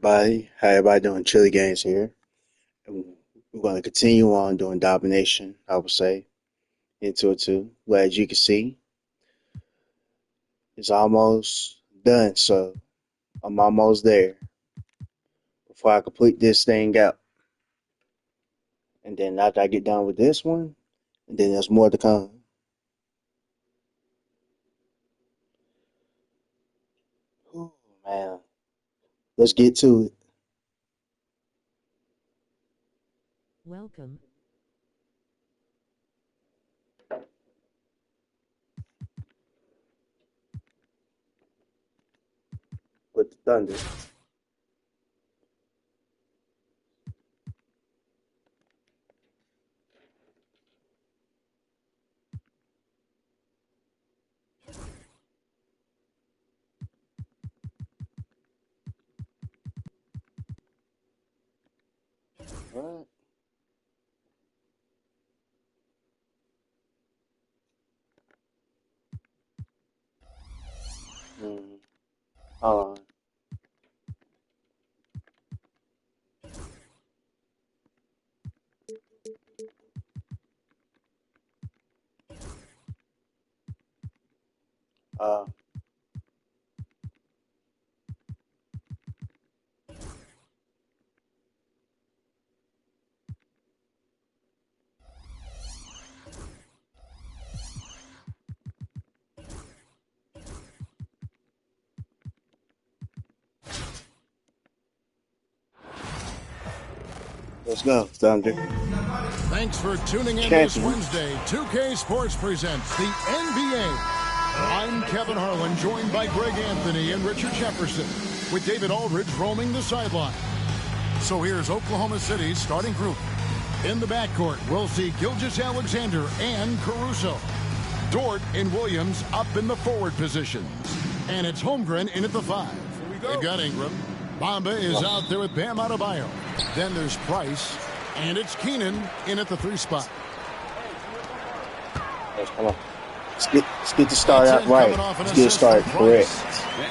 How everybody doing? Chili Games here. And we're going to continue on doing domination, I would say, into it too. Well, as you can see, it's almost done, so I'm almost there before I complete this thing out. And then after I get done with this one, and then there's more to come. Ooh, man, let's get to it. Welcome. With the thunder. All right. Mm, hold on. Uh, let's go, Thunder. Thanks for tuning in this Champion. Wednesday. 2K Sports presents the NBA. I'm Kevin Harlan, joined by Greg Anthony and Richard Jefferson, with David Aldridge roaming the sideline. So here's Oklahoma City's starting group. In the backcourt, we'll see Gilgeous-Alexander and Caruso. Dort and Williams up in the forward positions. And it's Holmgren in at the 5. They've got Ingram. Bamba is out there with Bam Adebayo. Then there's Price. And it's Keenan in at the 3 spot. Come on. Let's get the start out right. Let's get it started correct.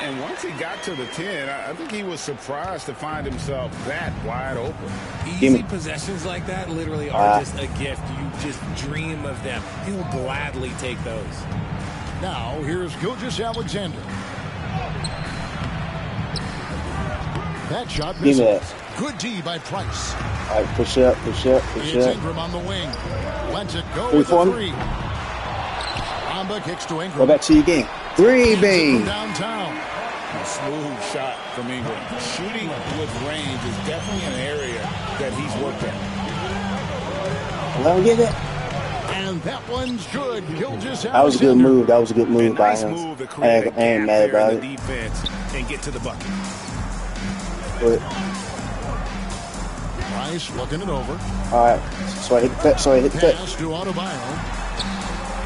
And once he got to the 10, I think he was surprised to find himself that wide open. Easy possessions like that literally are just a gift. You just dream of them. He'll gladly take those. Now, here's Gilgeous-Alexander. That shot misses. Good D by Price. All right, push up. It's Ingram on the wing. Lets it go with the 3. Bamba kicks to Ingram. Go back to your game. 3, babe. Downtown. A smooth shot from Ingram. Shooting with range is definitely an area that he's worked at. Let him get it. And that one's good. Gilgeous-Alexander. That was a good move. That was a good move by Nice him. move to I create a ain't gap mad there about in it. the defense and get to the bucket. But, Price looking it over. all right. So I hit the cut. Pass to Adebayo.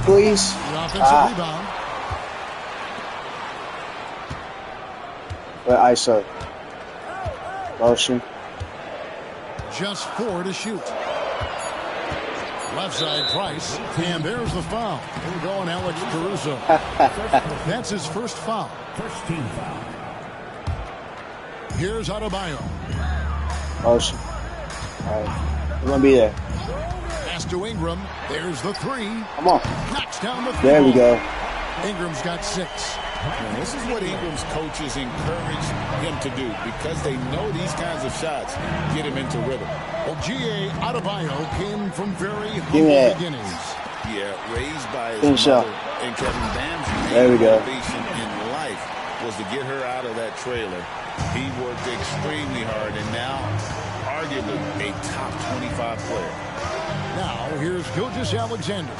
Please. The offensive rebound. But ISO. Motion. Just 4 to shoot. Left side Price. And there's the foul. We're going Alex Caruso. That's his first foul. First team foul. Here's Adebayo. Motion. All right. We're going to be there. Pass to Ingram. There's the 3. Come on. Knocks down the 3. There we go. Ingram's got 6. And this is what Ingram's coaches encourage him to do because they know these kinds of shots get him into rhythm. Well, G.A. Adebayo came from very Give me humble that. beginnings. Yeah, raised by his Finish mother. up. And Kevin Bam's There we main go. motivation in life was to get her out of that trailer. He worked extremely hard and now arguably a top 25 player. Now, here's Gilgeous-Alexander.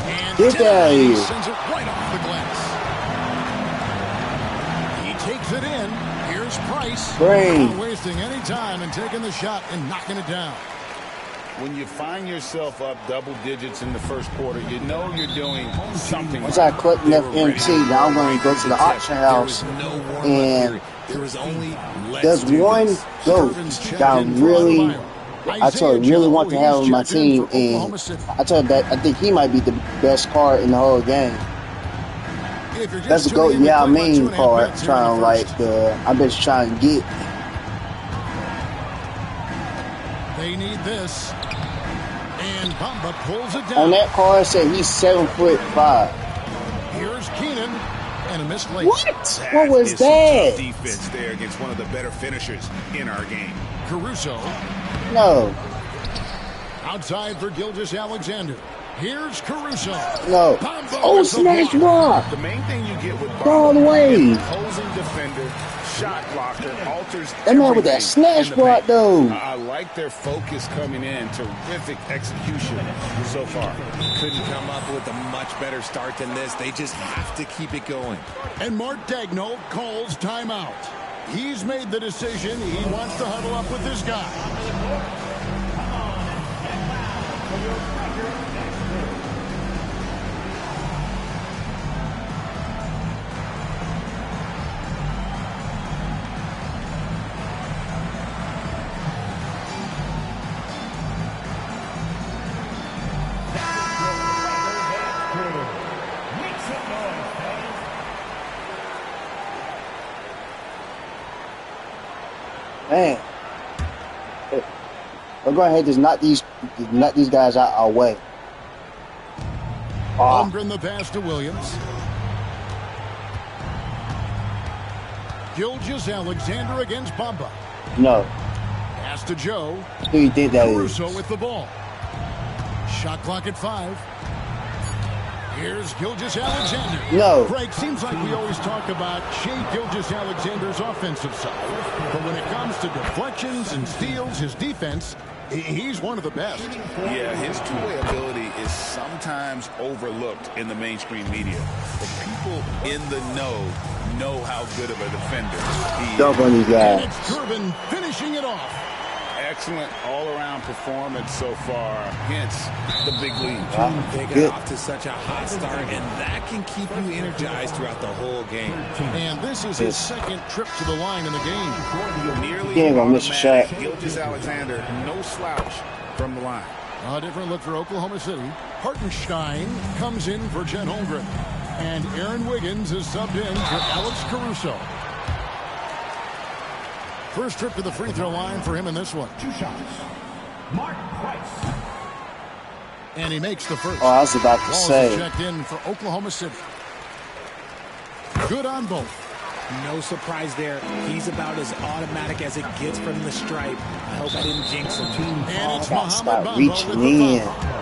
And Get out of he here. sends it right off the glass. He takes it in. Here's Price. Brain. Not wasting any time and taking the shot and knocking it down. When you find yourself up double digits in the first quarter, you know you're doing something. Once I click FMT, now I'm going to go to the auction house. There was no warm-up And period. There was only there's one goat that I really, want to have on my team, and I told that I think he might be the best card in the whole game. If you're That's just a go. tuning in, Yeah, I we play mean, about 2.5 part minutes here in the trying like first. I'm just trying to get. They need this. And Bamba pulls it On down. that card, it said he's 7'5". Here's Keenan. And a missed late. What? What was Is some tough that? defense there against one of the better finishers in our game. Caruso. No, Outside for Gilgeous-Alexander. Here's Caruso. no. Bamba Oh, with the smash block. block. The main thing you get with All the Bamba, way. an opposing defender, shot blocker, alters That man with that everything snatch in the block, paint. though. I like their focus coming in. Terrific execution so far. Couldn't come up with a much better start than this. They just have to keep it going. And Mark Daigneault calls timeout. He's made the decision. He wants to huddle up with this guy. Man, we're going ahead and knock these guys out our way. Oh, Holmgren the pass to Williams. Gilgeous-Alexander against Bamba. no. Pass to Joe. Who you think that is? Caruso with the ball. Shot clock at 5. Here's Gilgeous-Alexander. No. Greg, seems like we always talk about Shai Gilgeous-Alexander's offensive side. But when it comes to deflections and steals, his defense, he's one of the best. Yeah, his two-way ability is sometimes overlooked in the mainstream media. The people in the know how good of a defender he Dunk on these And guys. it's Durbin finishing it off. Excellent all-around performance so far, hence the big lead. They Good. got off to such a hot start, and that can keep you energized throughout the whole game. And this is his second trip to the line in the game. Nearly He ain't gonna miss a automatic. shot. Gilgeous-Alexander, no slouch from the line. A different look for Oklahoma City. Hartenstein comes in for Chet Holmgren. And Aaron Wiggins is subbed in for Alex Caruso. First trip to the free throw line for him in this one. 2 shots. Mark Price. And he makes the first. Oh, I was about to Walls say. is checked in for Oklahoma City. Good on both. No surprise there. He's about as automatic as it gets from the stripe. I hope I didn't jinx him. And it's Gotta stop Mohamed Bamba reaching with the in. foul.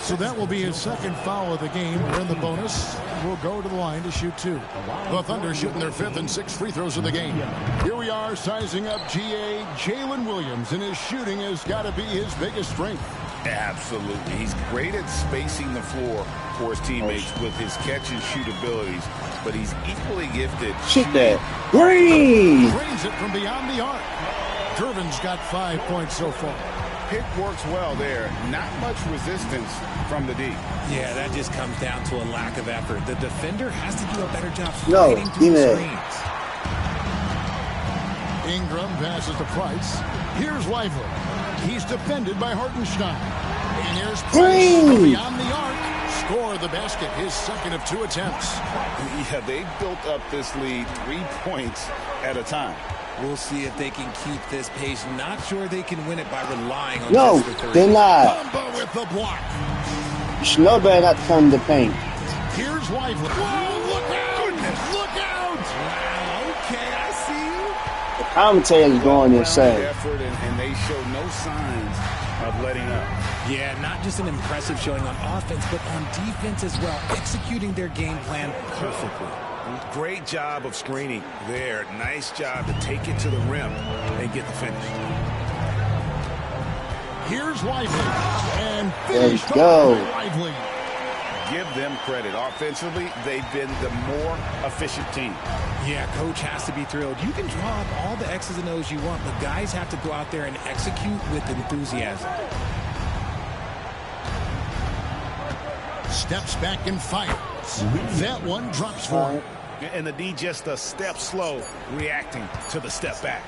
So that will be his second foul of the game. We're in the bonus. We'll go to the line to shoot 2. The Thunder shooting their 5th and 6th free throws of the game. Here we are sizing up GA Jalen Williams, and his shooting has got to be his biggest strength. Absolutely. He's great at spacing the floor for his teammates with his catch and shoot abilities, but he's equally gifted. Shoot that. Green. Drains it from beyond the arc. Durbin's got 5 points so far. Pick works well there. Not much resistance from the D. Yeah, that just comes down to a lack of effort. The defender has to do a better job No, fighting through give the me screens. Ingram passes to Price. Here's Lively. He's defended by Hartenstein. And here's Price from Green. beyond the arc. Score the basket, his second of 2 attempts. Yeah, they built up this lead 3 points at a time. We'll see if they can keep this pace. Not sure they can win it by relying on No, just the 3. they're not. Bamba with the block. You should know better not to come to the paint. Here's Lively. Whoa, look out! Look out! Wow, okay, I see you. The commentator's going insane. Effort, and they show no signs of letting up. Yeah, not just an impressive showing on offense, but on defense as well, executing their game plan perfectly. Great job of screening there. Nice job to take it to the rim and get the finish. Here's Lively. And There you finished go. off by Lively. Give them credit. Offensively, they've been the more efficient team. Yeah, coach has to be thrilled. You can draw up all the X's and O's you want, but guys have to go out there and execute with enthusiasm. Steps back and fires. That one drops for him. And the D just a step slow, reacting to the step back.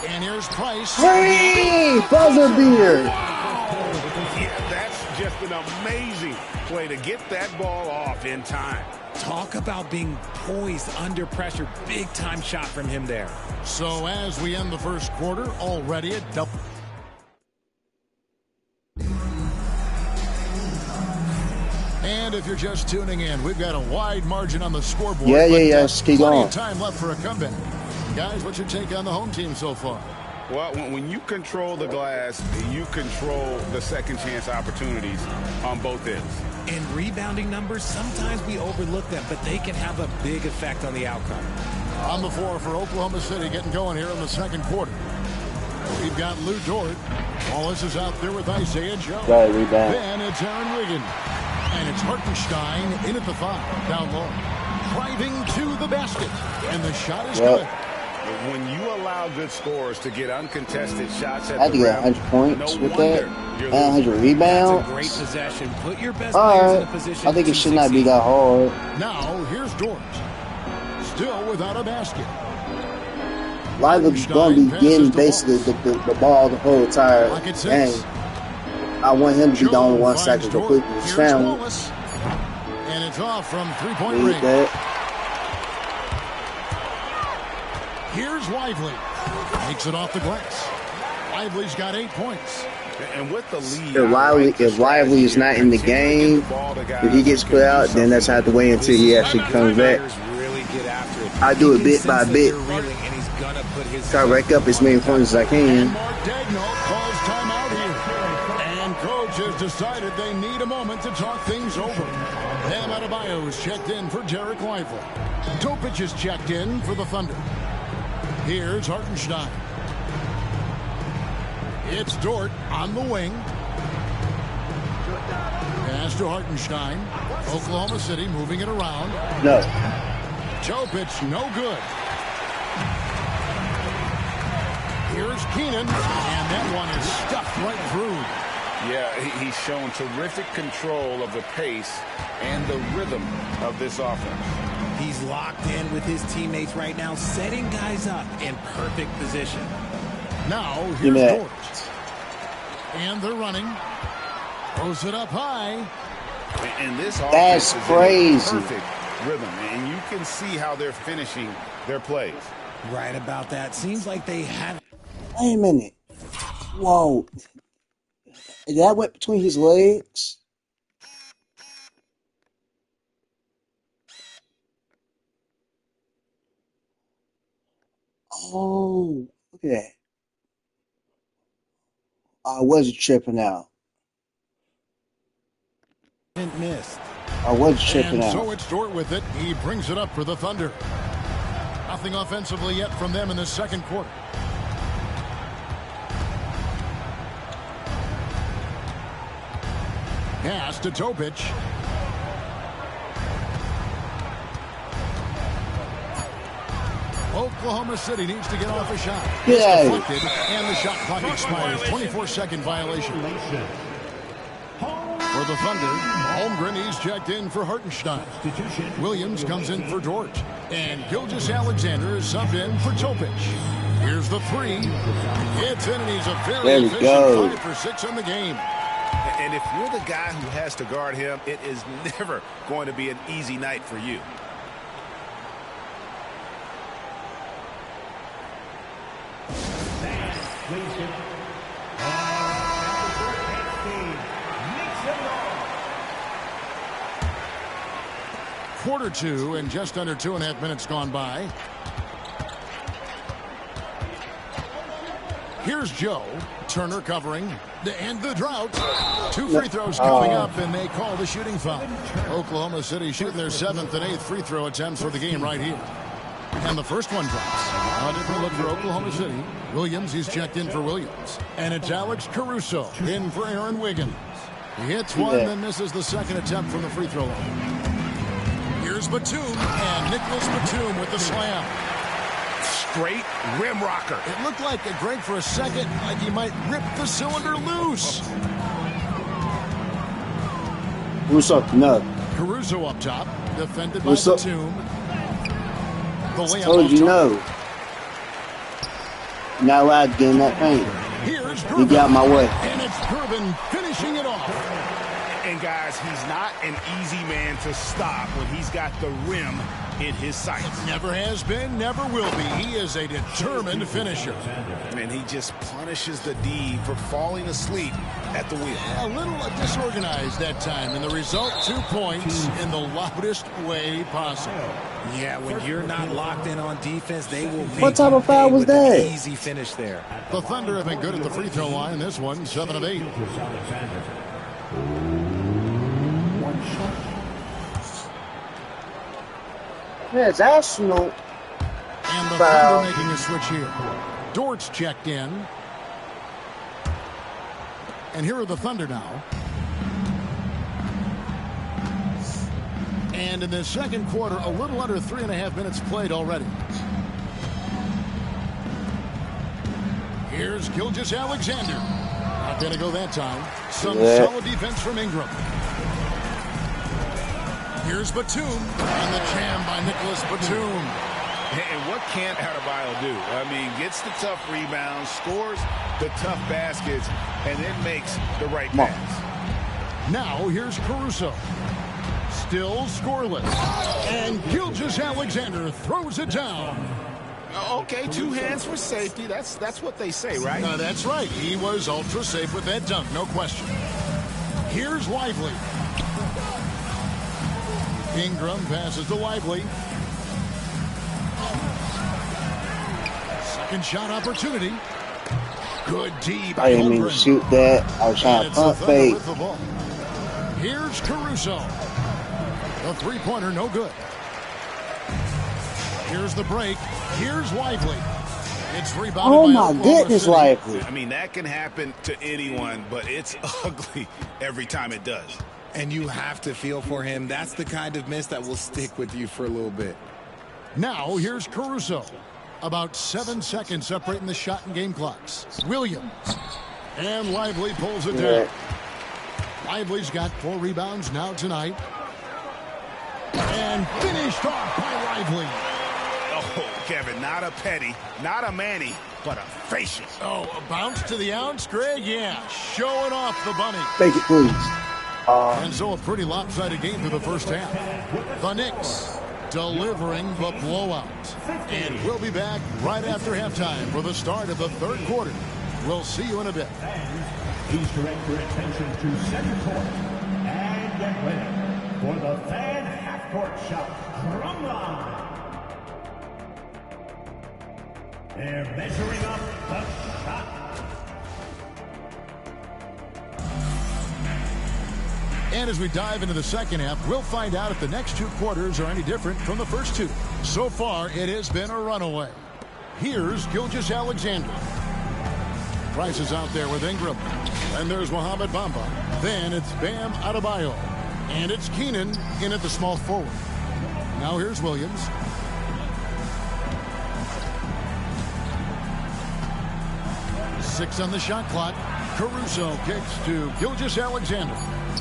And here's Price. Green. Buzzer beater. Yeah, that's just an amazing play to get that ball off in time. Talk about being poised under pressure. Big time shot from him there. So as we end the first quarter, already at double. And if you're just tuning in, we've got a wide margin on the scoreboard. Yeah. Plenty Keep going. of time left for a comeback. Guys, what's your take on the home team so far? Well, when you control the glass, you control the second chance opportunities on both ends. And rebounding numbers, sometimes we overlook them, but they can have a big effect on the outcome. On the floor for Oklahoma City, getting going here in the second quarter. We've got Lou Dort. Wallace is out there with Isaiah Joe. Got it, rebound. Then it's Aaron Wiggins. And it's Hartenstein in at the 5, down low. Driving to the basket. And the shot is good. When you allow good scorers to get uncontested shots at I had to the get rim, 100 points no with that. wonder you're 100 That's a rebounds. great possession. Put your best players in a Alright. position I think it to should not be succeed. that hard. Now, here's Dort. Still without a basket. Lively's going to be getting basically the ball the whole entire Lock at game. 6. I want him to be the only one Joe second finds completely Dort. his Here's family. Wallace. And it's off from three-point Need range. that. Here's Lively. Makes it off the glass. Lively's got 8 points. And with the lead, If Lively is not in the game, if he gets put out, then that's how to wait until he actually comes back. Really get after it. I do it He bit can by sense that bit. they're reeling, and he's gonna put his Try to rack up as many points as I And can. Mark Dagnall calls timeout here. And coach has decided they need a moment to talk things over. Bam Adebayo is checked in for Derek Lively. Topic is checked in for the Thunder. Here's Hartenstein. It's Dort on the wing. Pass to Hartenstein. Oklahoma City moving it around. No. Topic, no good. Here's Keenan, and that one is stuffed right through. Yeah, he's shown terrific control of the pace and the rhythm of this offense. He's locked in with his teammates right now, setting guys up in perfect position. Now, Give me here's that. Dort. And they're running. Throws it up high. And this That's offense is in a crazy. perfect rhythm, and you can see how they're finishing their plays. Right about that. Seems like they have. Wait a minute. Whoa. That went between his legs? Oh, look at that. I wasn't tripping out. Missed. I wasn't tripping And so out. it's Dort with it. He brings it up for the Thunder. Nothing offensively yet from them in the second quarter. Pass to Topic. Oklahoma City needs to get off a shot. Get It's out of deflected, and the shot clock expires. 24-second violation. For the Thunder, Holmgren, he's checked in for Hartenstein. Williams comes in for Dort. And Gilgeous-Alexander is subbed in for Topic. Here's the three. It's in, and he's a very There we efficient go. 5 for 6 on the game. And if you're the guy who has to guard him, it is never going to be an easy night for you. Quarter 2 and just under 2.5 minutes gone by. Here's Joe. Turner covering. And the drought. 2 free throws coming up, and they call the shooting foul. Oklahoma City shooting their 7th and 8th free throw attempts for the game right here. And the first one drops. A different look for Oklahoma City. Williams, he's checked in for Williams. And it's Alex Caruso in for Aaron Wiggins. He hits one, then misses the second attempt from the free throw line. Here's Batum, and Nicholas Batum with the slam. Straight rim rocker. It looked like a Greg for a second, like he might rip the cylinder loose. Who's up? No. Caruso up top, defended by What's up? Batum. The layup Told off you top. no. You're not allowed to get in that paint. Here's You Gervin. get out my way. And it's Gervin finishing it off. And guys, he's not an easy man to stop when he's got the rim in his sights. Never has been, never will be. He is a determined finisher. And he just punishes the D for falling asleep at the wheel. A little disorganized that time, and the result, 2 points in the loudest way possible. Yeah, when you're not locked in on defense, they will make What type of foul was that? an easy finish there. The Thunder have been good at the free throw line. This one, 7 of 8. Yeah, it's Arsenal. And the Foul. Thunder making a switch here. Dort's checked in. And here are the Thunder now. And in the second quarter, a little under 3.5 minutes played already. Here's Gilgeous-Alexander. Not going to go that time. Some solid defense from Ingram. Here's Batum. And the jam by Nicholas Batum. And what can't Adebayo do? I mean, gets the tough rebounds, scores the tough baskets, and then makes the right pass. Now here's Caruso. Still scoreless. And Gilgeous-Alexander throws it down. Okay, 2 hands for safety. That's what they say, right? That's right. He was ultra safe with that dunk, no question. Here's Lively. Ingram passes to Lively. Second shot opportunity. Good D by I didn't mean to Holmgren. shoot that. I was trying to And it's the pump Thunder fake. with the ball. Here's Caruso. The three-pointer, no good. Here's the break. Here's Lively. It's rebounded Oh by my Oklahoma goodness, City. Lively. I mean, that can happen to anyone, but it's ugly every time it does. And you have to feel for him. That's the kind of miss that will stick with you for a little bit. Now here's Caruso. About 7 seconds separating the shot and game clocks. Williams. And Lively pulls it down. Lively's got 4 rebounds now tonight. And finished off by Lively. Oh, Kevin, not a Petty, not a Manny, but a facial. Oh, a bounce to the ounce, Greg? Yeah, showing off the bunny. Fake it, please. And so a pretty lopsided game for the first half. The Knicks delivering the blowout. And we'll be back right after halftime for the start of the third quarter. We'll see you in a bit. Please direct your attention to center court and get ready for the fan half-court shot drumline. They're measuring up the shot. And as we dive into the second half, we'll find out if the next 2 quarters are any different from the first 2. So far, it has been a runaway. Here's Gilgeous-Alexander. Price is out there with Ingram. And there's Mohamed Bamba. Then it's Bam Adebayo. And it's Keenan in at the small forward. Now here's Williams. Six on the shot clock. Caruso kicks to Gilgeous-Alexander.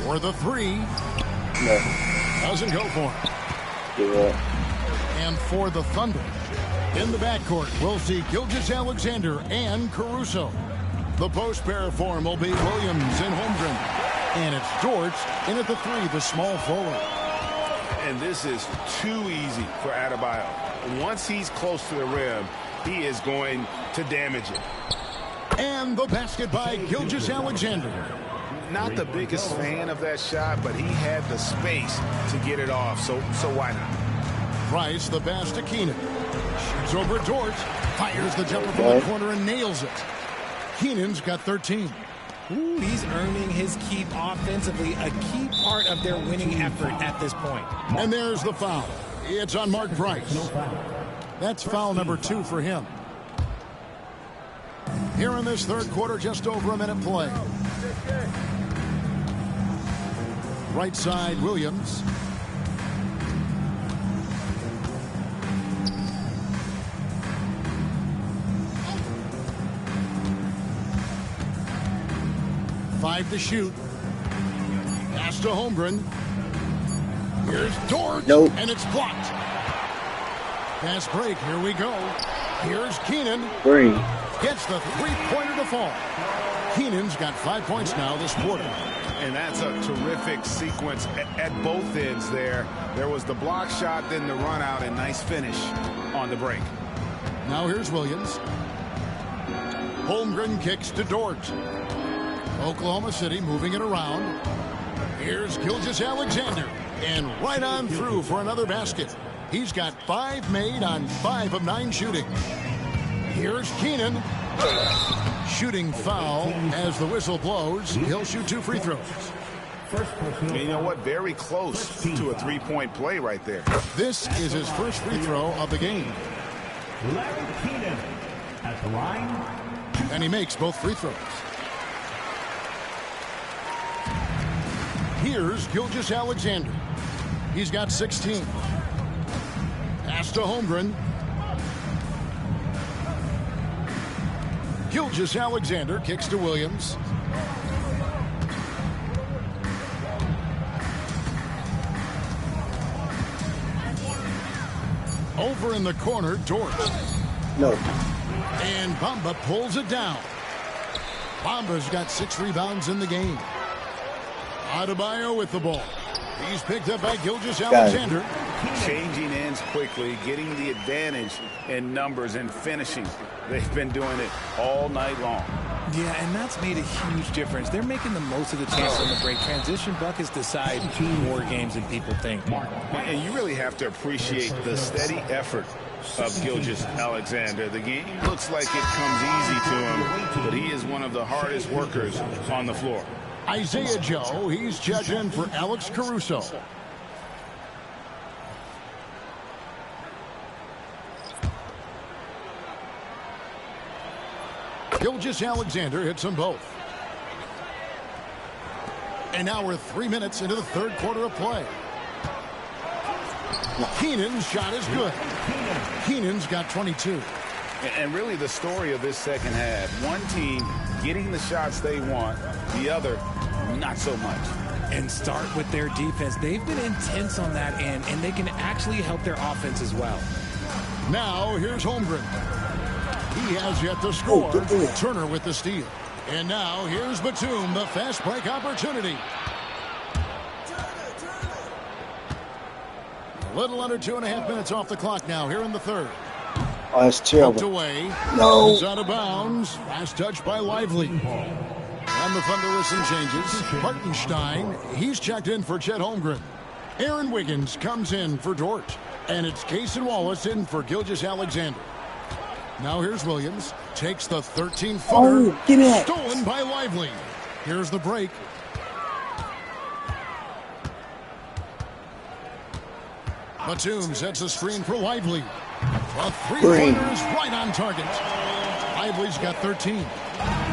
For the 3. No. Doesn't go for it. Yeah. And for the Thunder, in the backcourt, we'll see Gilgeous-Alexander and Caruso. The post pair form will be Williams and Holmgren. And it's Dort in at the 3, the small forward. And this is too easy for Adebayo. Once he's close to the rim, he is going to damage it. And the basket by Gilgeous-Alexander. Not the biggest fan of that shot, but he had the space to get it off, so why not? Price, the pass to Keenan. Shoots over Dort. Fires the jumper from the corner and nails it. Keenan's got 13. Ooh, he's earning his keep offensively, a key part of their winning effort at this point. And there's the foul. It's on Mark Price. That's foul number 2 for him. Here in this third quarter, just over a minute play. Right side, Williams. Five to shoot. Pass to Holmgren. Here's Dort. Nope. And it's blocked. Pass break. Here we go. Here's Keenan. 3. Gets the three-pointer to fall. Keenan's got 5 points now this quarter. And that's a terrific sequence at both ends there. There was the block shot, then the run out, and nice finish on the break. Now here's Williams. Holmgren kicks to Dort. Oklahoma City moving it around. Here's Gilgeous-Alexander. And right on through for another basket. He's got 5 made on 5 of 9 shooting. Here's Keenan. Shooting foul as the whistle blows. He'll shoot 2 free throws. And you know what? Very close to a three-point play right there. This is his first free throw of the game. Larry Keenan at the line. And he makes both free throws. Here's Gilgeous-Alexander. He's got 16. Pass to Holmgren. Gilgeous-Alexander kicks to Williams. Over in the corner, Dort. No. And Bamba pulls it down. Bamba's got 6 rebounds in the game. Adebayo with the ball. He's picked up by Gilgeous-Alexander. Changing ends quickly, getting the advantage in numbers and finishing. They've been doing it all night long. Yeah, and that's made a huge difference. They're making the most of the chance on the break. Transition buckets decide more games than people think. And you really have to appreciate the steady effort of Gilgeous-Alexander. The game looks like it comes easy to him, but he is one of the hardest workers on the floor. Isaiah Joe, he's checked in for Alex Caruso. Gilgeous-Alexander hits them both. And now we're 3 minutes into the third quarter of play. Keenan's shot is good. Keenan's got 22. And really the story of this second half, one team getting the shots they want, the other not so much. And start with their defense. They've been intense on that end, and they can actually help their offense as well. Now here's Holmgren. He has yet to score. Turner with the steal. And now here's Batum, the fast break opportunity. A little under 2.5 minutes off the clock now here in the third. Oh, that's terrible. Poked away. No. It's out of bounds. Last touch by Lively. And the Thunder with some changes. Hartenstein, he's checked in for Chet Holmgren. Aaron Wiggins comes in for Dort. And it's Cason Wallace in for Gilgeous-Alexander. Now here's Williams. Takes the 13-footer. Oh, give me that. Stolen by Lively. Here's the break. Batum sets a screen for Lively. A three-pointer's right on target. Lively's got 13.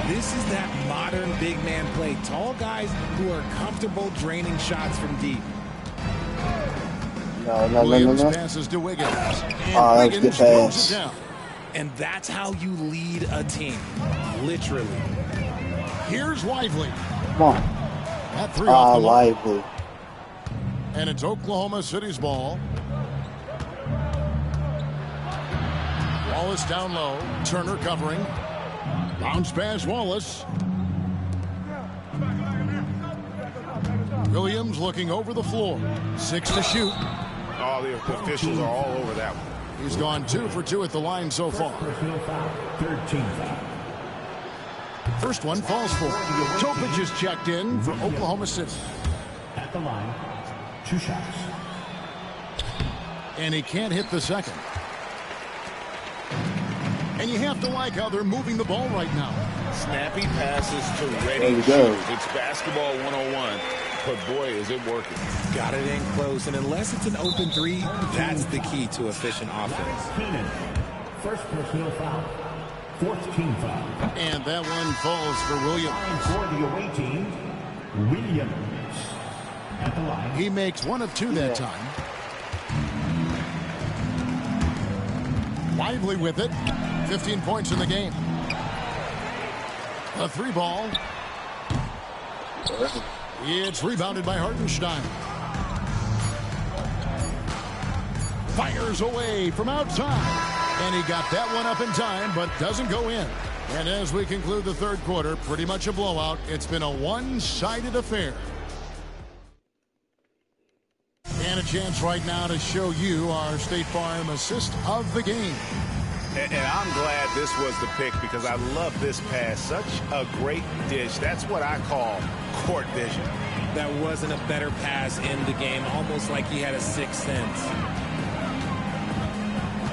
This is that modern big man play. Tall guys who are comfortable draining shots from deep. No. Williams passes to Wiggins. And that was a good Wiggins throws pass. it down. And that's how you lead a team. Literally. Here's Lively. Come on. That three off the mark. Lively. And it's Oklahoma City's ball. Wallace down low. Turner covering. Bounce pass Wallace. Williams looking over the floor. 6 to shoot. All the officials are all over that one. He's gone 2 for 2 at the line so far. Personal foul. 13 foul. First one falls for. Topic is checked in for Oklahoma City. At the line. 2 shots. And he can't hit the second. And you have to like how they're moving the ball right now. Snappy passes to ready. There we go. It's basketball 101. But boy, is it working. Got it in close, and unless it's an open three, that's the key to efficient offense. Keenan. First personal foul. 4th team foul. And that one falls for Williams. And for the away team, Williams. At the line. He makes 1 of 2 that time. Lively with it. 15 points in the game. A 3 ball. It's rebounded by Hartenstein. Fires away from outside. And he got that one up in time, but doesn't go in. And as we conclude the third quarter, pretty much a blowout. It's been a one-sided affair. And a chance right now to show you our State Farm assist of the game. And I'm glad this was the pick because I love this pass. Such a great dish. That's what I call court vision. That wasn't a better pass in the game, almost like he had a sixth sense.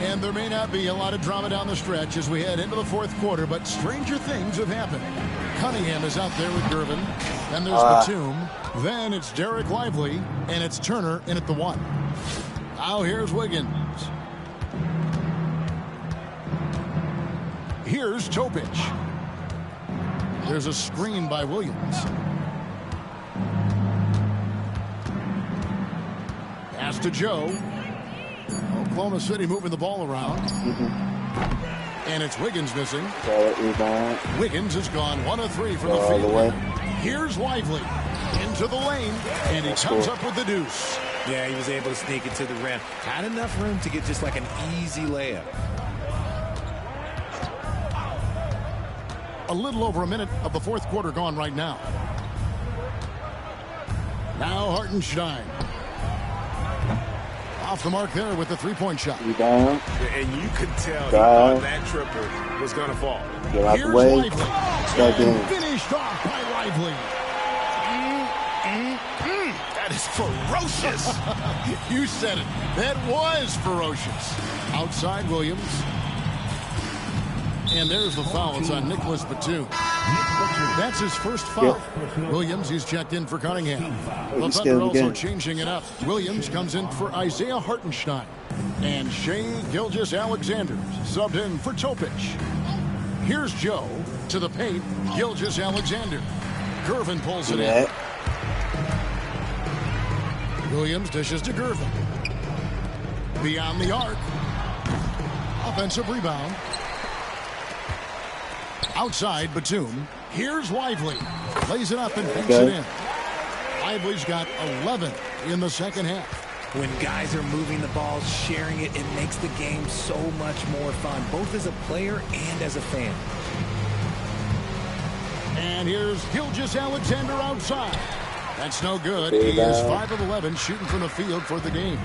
And there may not be a lot of drama down the stretch as we head into the fourth quarter, but stranger things have happened. Cunningham is out there with Gervin. Then there's Batum. Then it's Derek Lively, and it's Turner in at the 1. Now here's Wiggins. Here's Topic. There's a screen by Williams. Pass to Joe. Oklahoma City moving the ball around. And it's Wiggins missing. Wiggins has gone 1 of 3 from the field. Here's Lively into the lane, and he comes up with the deuce. Yeah, he was able to sneak it to the rim. Had enough room to get just like an easy layup. A little over a minute of the fourth quarter gone right now. Now Hartenstein. Off the mark there with the three-point shot. And you could tell he thought that triple was going to fall. Get out the way. And finished off by Lively. That is ferocious. You said it. That was ferocious. Outside Williams. And there's the foul. It's on Nicholas Batum. That's his first foul. Williams, he's checked in for Cunningham. The Thunder also changing it up. Williams comes in for Isaiah Hartenstein. And Shai Gilgeous-Alexander subbed in for Topic. Here's Joe to the paint. Gilgeous-Alexander. Gervin pulls it in. Williams dishes to Gervin. Beyond the arc. Offensive rebound. Outside Batum. Here's Lively. Plays it up and banks it in. Lively's got 11 in the second half. When guys are moving the ball, sharing it, it makes the game so much more fun, both as a player and as a fan. And here's Gilgeous-Alexander outside. That's no good. He is 5 of 11 shooting from the field for the game.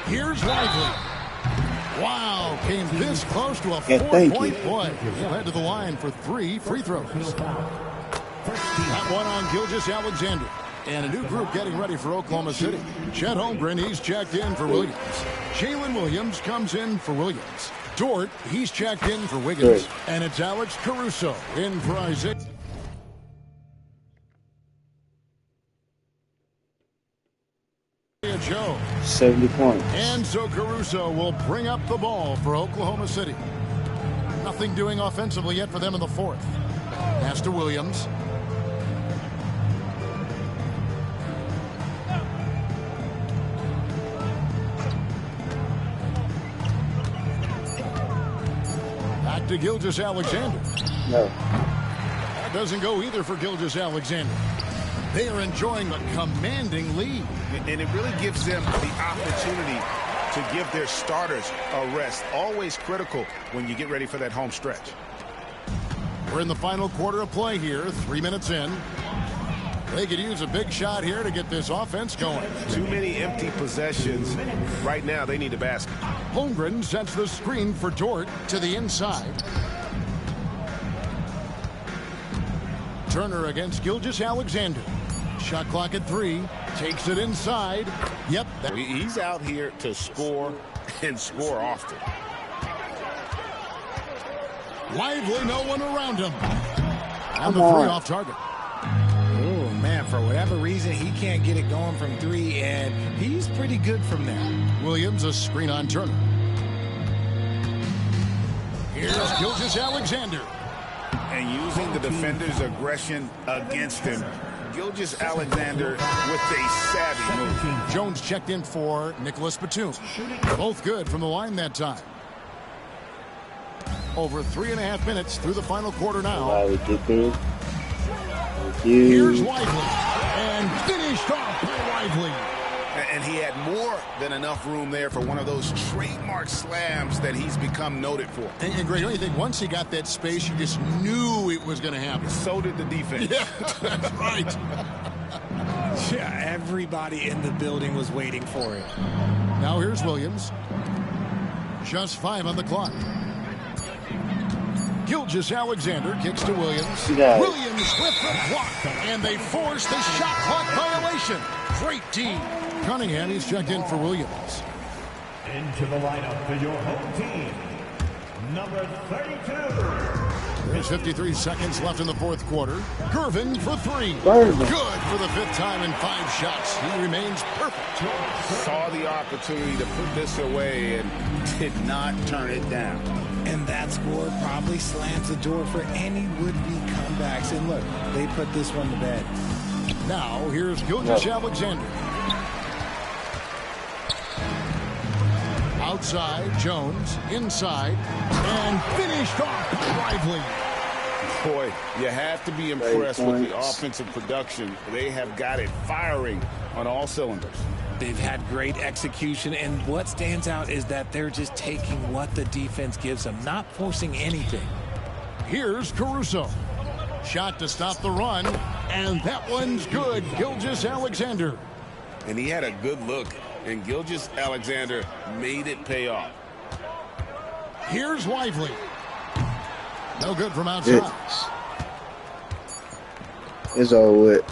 Here's Lively. Wow, came this close to a 4-point play. He'll head to the line for 3 free throws. That one on Gilgeous-Alexander. And a new group getting ready for Oklahoma City. Chet Holmgren, he's checked in for Williams. Jalen Williams comes in for Williams. Dort, he's checked in for Wiggins. And it's Alex Caruso in for Isaiah. Joe. 70 points. And so Caruso will bring up the ball for Oklahoma City. Nothing doing offensively yet for them in the fourth. Pass to Williams. Back to Gilgeous-Alexander. No. That doesn't go either for Gilgeous-Alexander. They are enjoying a commanding lead. And it really gives them the opportunity to give their starters a rest. Always critical when you get ready for that home stretch. We're in the final quarter of play here, 3 minutes in. They could use a big shot here to get this offense going. Too many empty possessions. Right now, they need a basket. Holmgren sets the screen for Dort to the inside. Turner against Gilgeous-Alexander. Shot clock at 3. Takes it inside. Yep. He's out here to score and score often. Lively, no one around him. And the 3 off target. Oh, man, for whatever reason, he can't get it going from 3, and he's pretty good from there. Williams, a screen on Turner. Here's Gilgeous-Alexander. And using the defender's aggression against him. Gilgeous-Alexander with a savvy move. Jones checked in for Nicholas Batum. Both good from the line that time. Over 3.5 minutes through the final quarter now. Here's Lively. And finished off by Lively. And he had more than enough room there for one of those trademark slams that he's become noted for. And Greg, I think once he got that space, you just knew it was going to happen. So did the defense. Yeah, that's right. Yeah, everybody in the building was waiting for it. Now here's Williams. Just 5 on the clock. Gilgeous-Alexander kicks to Williams. Yeah. Williams with the block, and they force the shot clock violation. Great team. Cunningham, he's checked in for Williams. Into the lineup for your home team, number 32. There's 53 seconds left in the fourth quarter. Gervin for 3. Gervin. Good for the 5th time in 5 shots. He remains perfect. Saw the opportunity to put this away and did not turn it down. And that score probably slams the door for any would-be comebacks. And look, they put this one to bed. Now, here's Gilgeous-Alexander. Outside, Jones. Inside. And finished off Lively. Boy, you have to be impressed with the offensive production. They have got it firing on all cylinders. They've had great execution, and what stands out is that they're just taking what the defense gives them, not forcing anything. Here's Caruso. Shot to stop the run, and that one's good. Gilgeous-Alexander. And he had a good look, and Gilgeous-Alexander made it pay off. Here's Lively. No good from outside. It's over with.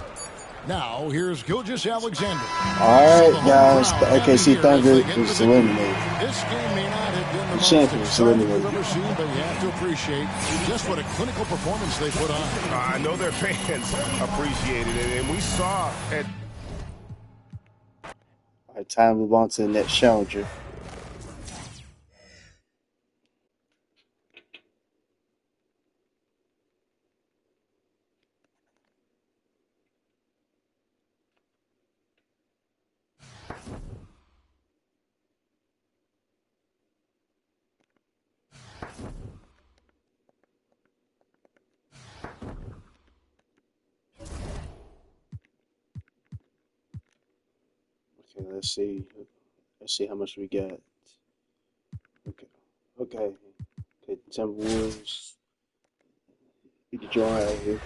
Now, here's Gilgeous-Alexander. All right, guys. OKC Thunder is eliminated. This game may not have been the most Champions exciting eliminated. we've ever seen, but you have to appreciate just what a clinical performance they put on. I know their fans appreciated it, and we saw at All right, time to move on to the next challenger. Okay, let's see. Let's see how much we got. Okay. Timberwolves. You can join out here.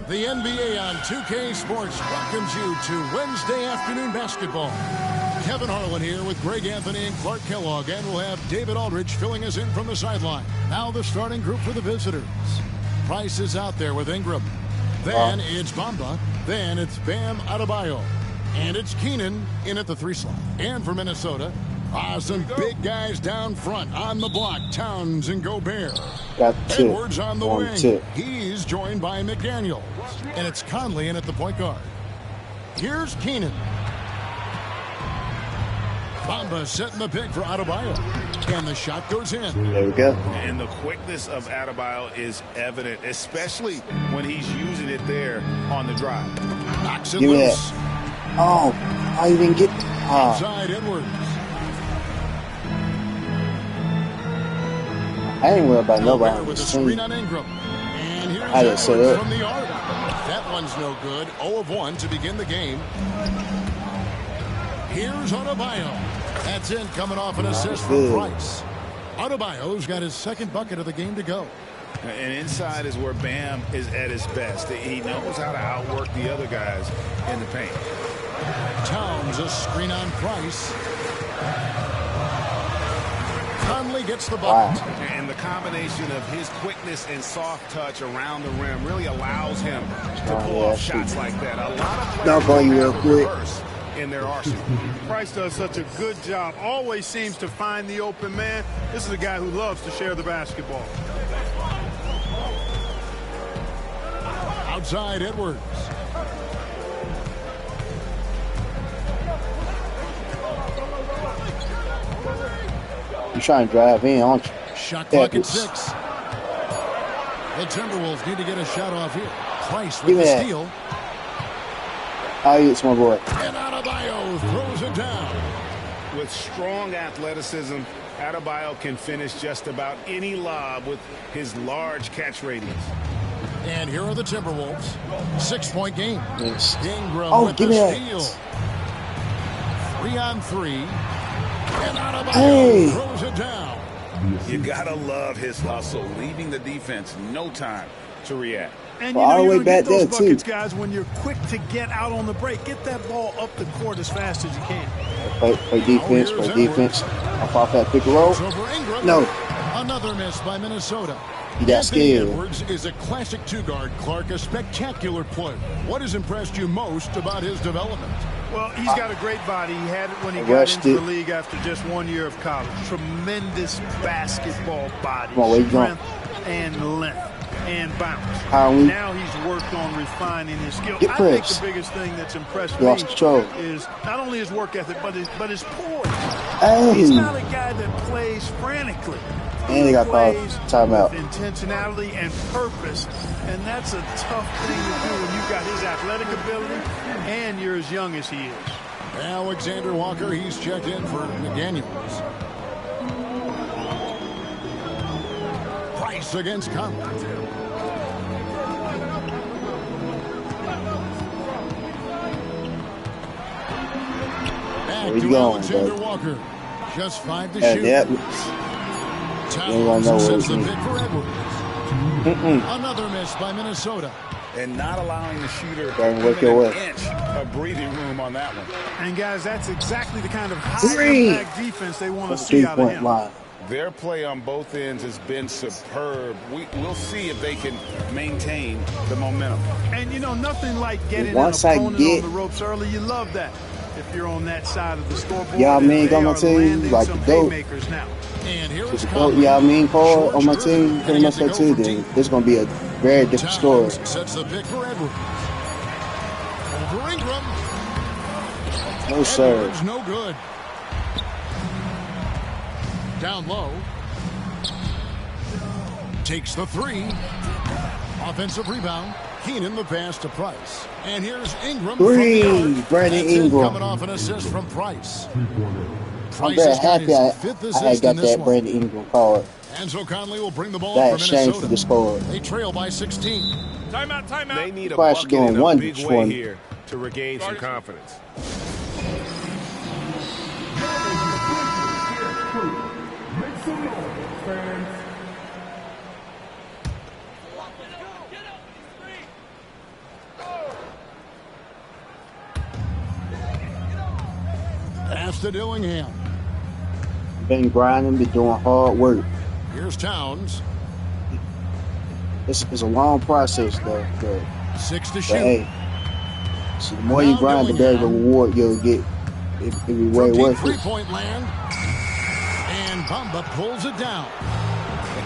The NBA on 2K Sports welcomes you to Wednesday afternoon basketball. Kevin Harlan here with Greg Anthony and Clark Kellogg, and we'll have David Aldridge filling us in from the sideline. Now the starting group for the visitors. Price is out there with Ingram. Then it's Bamba. Then it's Bam Adebayo. And it's Keenan in at the 3 slot. And for Minnesota, some big guys down front on the block. Towns and Gobert. Got two. Edwards on the wing. He's joined by McDaniels. And it's Conley in at the point guard. Here's Keenan. Bamba setting the pick for Adebayo. And the shot goes in. There we go. And the quickness of Adebayo is evident, especially when he's using it there on the drive. Knocks it Give me loose. that. Oh, I didn't get. Inside Edwards. I ain't worried about nobody Gobert on with a this screen team. on Ingram. And here's I didn't say Edwards that. from the arc. That one's no good. 0 of 1 to begin the game. Here's Adebayo. That's in, coming off an assist from Price. Adebayo's got his second bucket of the game to go. And inside is where Bam is at his best. He knows how to outwork the other guys in the paint. Towns, a screen on Price. Conley gets the bucket. And the combination of his quickness and soft touch around the rim really allows him to pull off shots like that. A lot of players Dunk on you real quick. reverse in their arsenal. Price does such a good job. Always seems to find the open man. This is a guy who loves to share the basketball. Outside Edwards. You're trying to drive in, aren't you? Shot clock at Edwards. 6. The Timberwolves need to get a shot off here. Price with Give the me that. steal. It's my boy. And Adebayo throws it down. With strong athleticism Adebayo can finish just about any lob with his large catch radius. And here are the Timberwolves. 6-point game. Yes. Ingram with give the me that. steal. 3 on 3. And Adebayo Hey. throws it down. You gotta love his hustle, leaving the defense no time to react. And Well, all the way you're gonna back get those there, too. buckets, guys, when you're quick to get out on the break. Get that ball up the court as fast as you can. Play defense, play defense. Off that pick and roll. It's over Ingram. No. Another miss by Minnesota. He got Anthony scared. Edwards is a classic two-guard, Clark, a spectacular player. What has impressed you most about his development? Well, he's got a great body. He had it when he got Rushed into it. the league after just 1 year of college. Tremendous basketball body, Come on, where you going? strength and length and bounce. How we- Now he's worked on refining his skill. Get I think pressed. the biggest thing that's impressed You me lost control. is not only his work ethic, but his poise. Hey. He's not a guy that plays frantically. And he got called plays timeout. with intentionality and purpose, and that's a tough thing to do when you've got his athletic ability and you're as young as he is. Alexander Walker, he's checked in for McDaniels. Price against Conley. Back Where you to going, Alexander bud? Walker. Just 5 to And shoot. that, Towns You don't know what sets it the means. pick for Edwards. Another miss by Minnesota. And not allowing the shooter Darren, work your even way. an inch of breathing room on that one. And guys, that's exactly the kind of Three. high-impact defense they want to see out of 3-point him. line. Their play on both ends has been superb. We'll see if they can maintain the momentum. And you know, nothing like getting an Once I opponent get- on the ropes early. You love that if you're on that side of the scoreboard. Y'all and mean they on my are team, landing like some the GOAT. haymakers now. And here is Oh, Conley. y'all mean Paul on my George team, Gervin, pretty much and he that gets too, to go then from this is going to be a very different story. Towns sets the pick for Edwards. Over Ingram. No, sir. Edwards, no good. Down low. Takes the 3. Offensive rebound. Keenan the pass to Price. And here's Ingram. Three. From the arc. Brandon That's it, Ingram. coming off an assist from Price. I'm Price very has got happy his I 5th had assist got in this that one. Brandon Ingram card. Enzo Conley will bring the ball That for shame Minnesota. for the score. They trail by 16. Timeout. They need a Probably bucket should do in in a one big for way me. here to regain some confidence. Make some noise, fans. Pass to Dillingham. Been grinding, been doing hard work. Here's Towns. It's a long process, though. 6 to But shoot. hey, so the more you Now grind, the better the Dillingham. reward you'll get. It be way From deep worth it. three-point land. And Bamba pulls it down.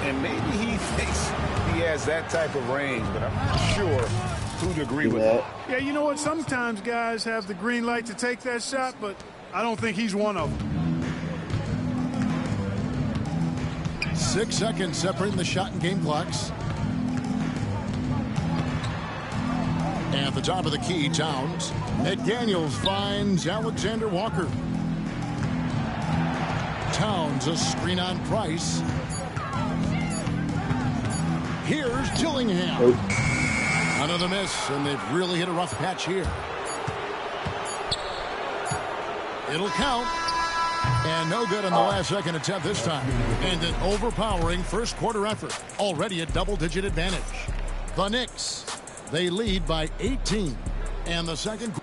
And maybe he thinks he has that type of range, but I'm not sure who'd agree with Yeah. that. Yeah, you know what? Sometimes guys have the green light to take that shot, but I don't think he's one of them. 6 seconds separating the shot and game clocks. And at the top of the key, Towns. McDaniels finds Alexander Walker. Towns, a screen on Price. Here's Dillingham. Oh. Another miss, and they've really hit a rough patch here. It'll count. And no good on the last second attempt this time. And an overpowering first quarter effort. Already a double-digit advantage. The Knicks, they lead by 18. And the second...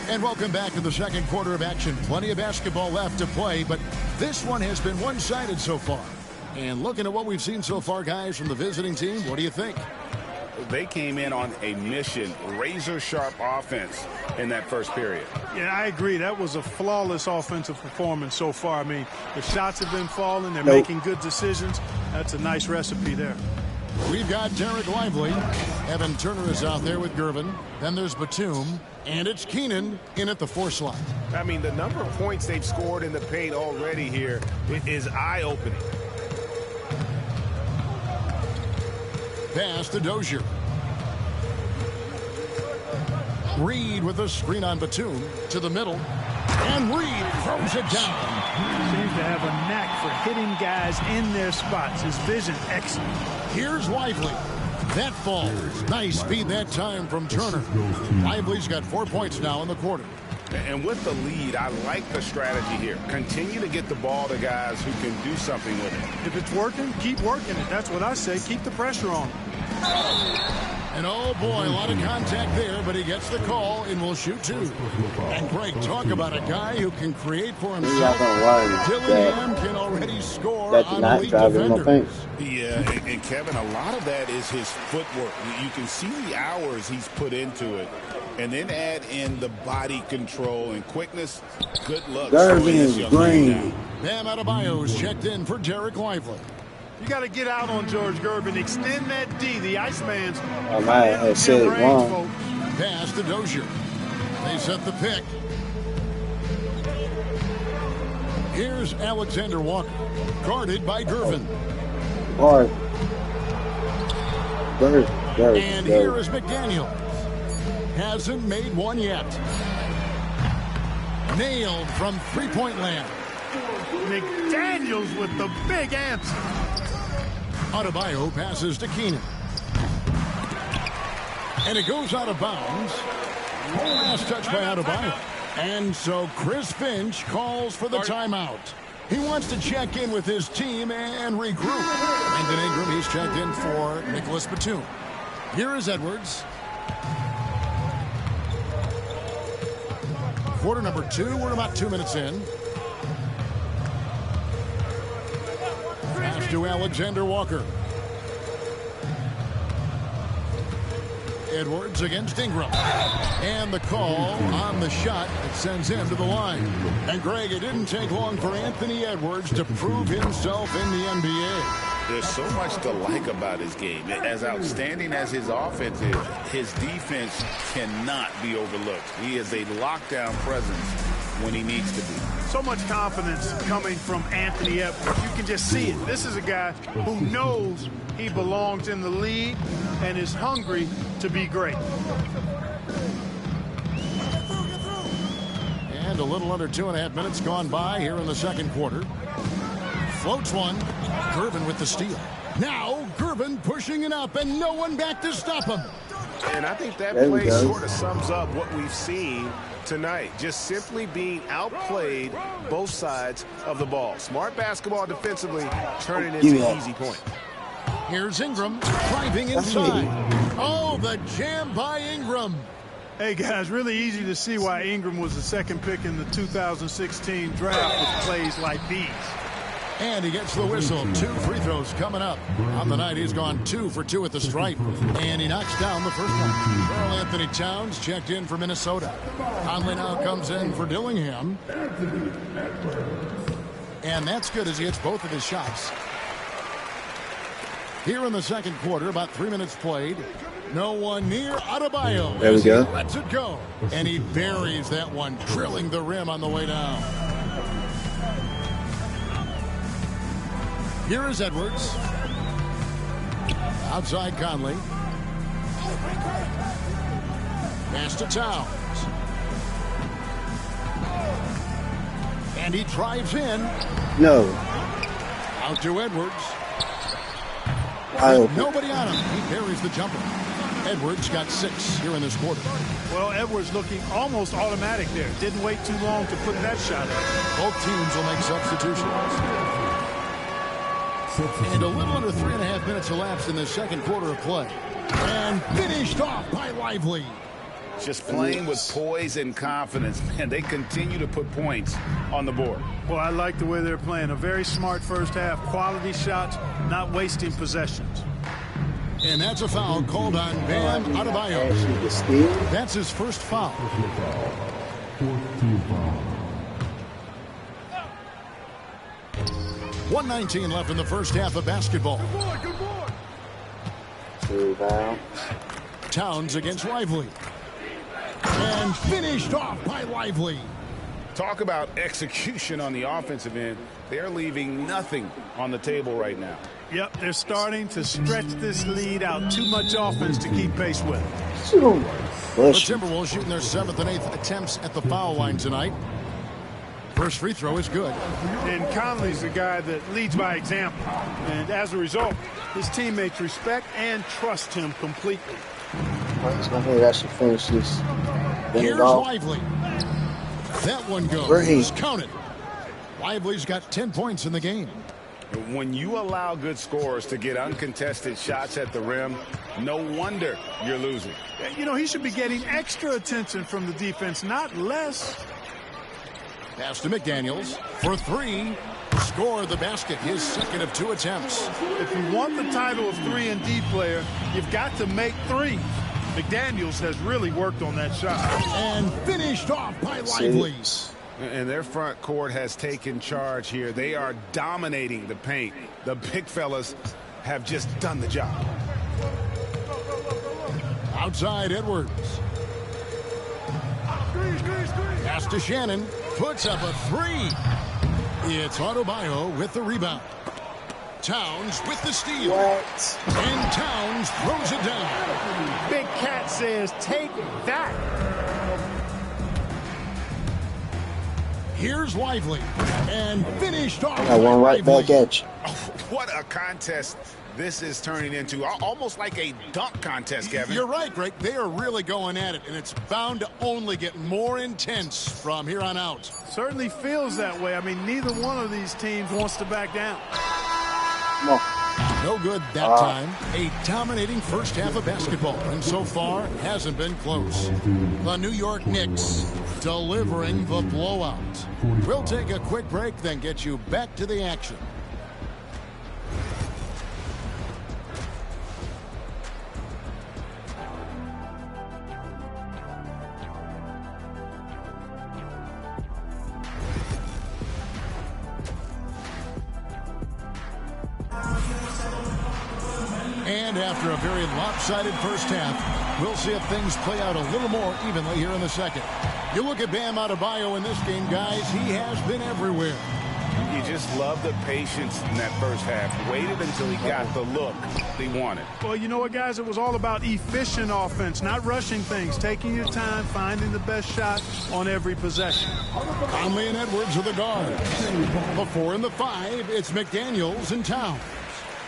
And welcome back to the second quarter of action. Plenty of basketball left to play, but this one has been one-sided so far. And looking at what we've seen so far, guys, from the visiting team, what do you think? They came in on a mission, razor-sharp offense in that first period. Yeah, I agree. That was a flawless offensive performance so far. I mean, the shots have been falling. They're Nope. making good decisions. That's a nice recipe there. We've got Derek Lively. Evan Turner is out there with Gervin. Then there's Batum. And it's Keenan in at the 4 slot. I mean, the number of points they've scored in the paint already here is eye-opening. Pass to Dozier. Reed with a screen on Batum to the middle. And Reed throws it down. Seems to have a knack for hitting guys in their spots. His vision excellent. Here's Lively. That falls. Nice speed that time from Turner. Lively's got 4 points now in the quarter. And with the lead, I like the strategy here. Continue to get the ball to guys who can do something with it. If it's working, keep working it. That's what I say. Keep the pressure on him. And oh boy, a lot of contact there, but he gets the call and will shoot two. And Greg, talk about a guy who can create for himself. Dillingham can already score on elite defenders. Yeah, and Kevin, a lot of that is his footwork. You can see the hours he's put into it. And then add in the body control and quickness. Good luck. Gervin is green. Bam Adebayo's checked in for Derek Lively. You got to get out on George Gervin. Extend that D. The Iceman's. I might have said it wrong. Pass to Dozier. They set the pick. Here's Alexander Walker, guarded by Gervin. Hard. And here is McDaniels. Hasn't made one yet. Nailed from three-point land. McDaniels with the big answer. Adebayo passes to Keenan. And it goes out of bounds. Last touch by Adebayo. And so Chris Finch calls for the timeout. He wants to check in with his team and regroup. Brandon Ingram, he's checked in for Nicholas Batum. Here is Edwards. Quarter number 2. We're about 2 minutes in. Pass to Alexander Walker. Edwards against Ingram. And the call on the shot that sends him to the line. And Greg, it didn't take long for Anthony Edwards to prove himself in the NBA. There's so much to like about his game. As outstanding as his offense is, his defense cannot be overlooked. He is a lockdown presence when he needs to be. So much confidence coming from Anthony Edwards. You can just see it. This is a guy who knows he belongs in the league and is hungry to be great. And a little under 2.5 minutes gone by here in the second quarter. Floats one. Gervin with the steal. Now Gervin pushing it up and no one back to stop him. And I think that play sort of sums up what we've seen tonight. Just simply being outplayed both sides of the ball. Smart basketball defensively, turning into an easy point. Here's Ingram driving inside. Oh, the jam by Ingram. Hey, guys, really easy to see why Ingram was the second pick in the 2016 draft with plays like these. And he gets the whistle. 2 free throws coming up. On the night, he's gone 2 for 2 at the stripe. And he knocks down the first one. Karl Anthony Towns checked in for Minnesota. Conley now comes in for Dillingham. And that's good as he hits both of his shots. Here in the second quarter, about 3 minutes played. No one near Adebayo. There we go. He lets it go. And he buries that one, drilling the rim on the way down. Here is Edwards. Outside Conley. Pass to Towns. And he drives in. No. Out to Edwards. Nobody on him. He buries the jumper. Edwards got 6 here in this quarter. Well, Edwards looking almost automatic there. Didn't wait too long to put that shot up. Both teams will make substitutions. And a little under 3.5 minutes elapsed in the second quarter of play. And finished off by Lively. Just playing with poise and confidence. Man, they continue to put points on the board. Well, I like the way they're playing. A very smart first half. Quality shots, not wasting possessions. And that's a foul called on Bam Adebayo. That's his first foul. 1:19 left in the first half of basketball. Towns against Lively. And finished off by Lively. Talk about execution on the offensive end. They're leaving nothing on the table right now. Yep, they're starting to stretch this lead out. Too much offense to keep pace with. The Timberwolves shooting their 7th and 8th attempts at the foul line tonight. First free throw is good. And Conley's the guy that leads by example. And as a result, his teammates respect and trust him completely. He's going to actually finish this. Here's Lively. That one goes. Count it. Lively's got 10 points in the game. When you allow good scorers to get uncontested shots at the rim, no wonder you're losing. You know, he should be getting extra attention from the defense, not less. Pass to McDaniels for 3. Score the basket, his 2nd of 2 attempts. If you want the title of 3-and-D player, you've got to make threes. McDaniels has really worked on that shot. And finished off by Lively. And their front court has taken charge here. They are dominating the paint. The big fellas have just done the job. Outside Edwards. Pass to Shannon. Puts up a 3. It's Adebayo with the rebound. Towns with the steal. What? And Towns throws it down. Big Cat says, take that. Here's Lively. And finished off. I one right back at you. Oh, what a contest this is turning into. Almost like a dunk contest, Kevin. You're right, Greg. They are really going at it, and it's bound to only get more intense from here on out. Certainly feels that way. I mean, neither one of these teams wants to back down. No. No good that time. A dominating first half of basketball, and so far hasn't been close. The New York Knicks delivering the blowout. We'll take a quick break, then get you back to the action. And after a very lopsided first half, we'll see if things play out a little more evenly here in the second. You look at Bam Adebayo in this game, guys, he has been everywhere. You just love the patience in that first half. Waited until he got the look he wanted. Well, you know what, guys? It was all about efficient offense, not rushing things, taking your time, finding the best shot on every possession. Conley and Edwards are the guards. The 4 and the 5, it's McDaniels and Towns.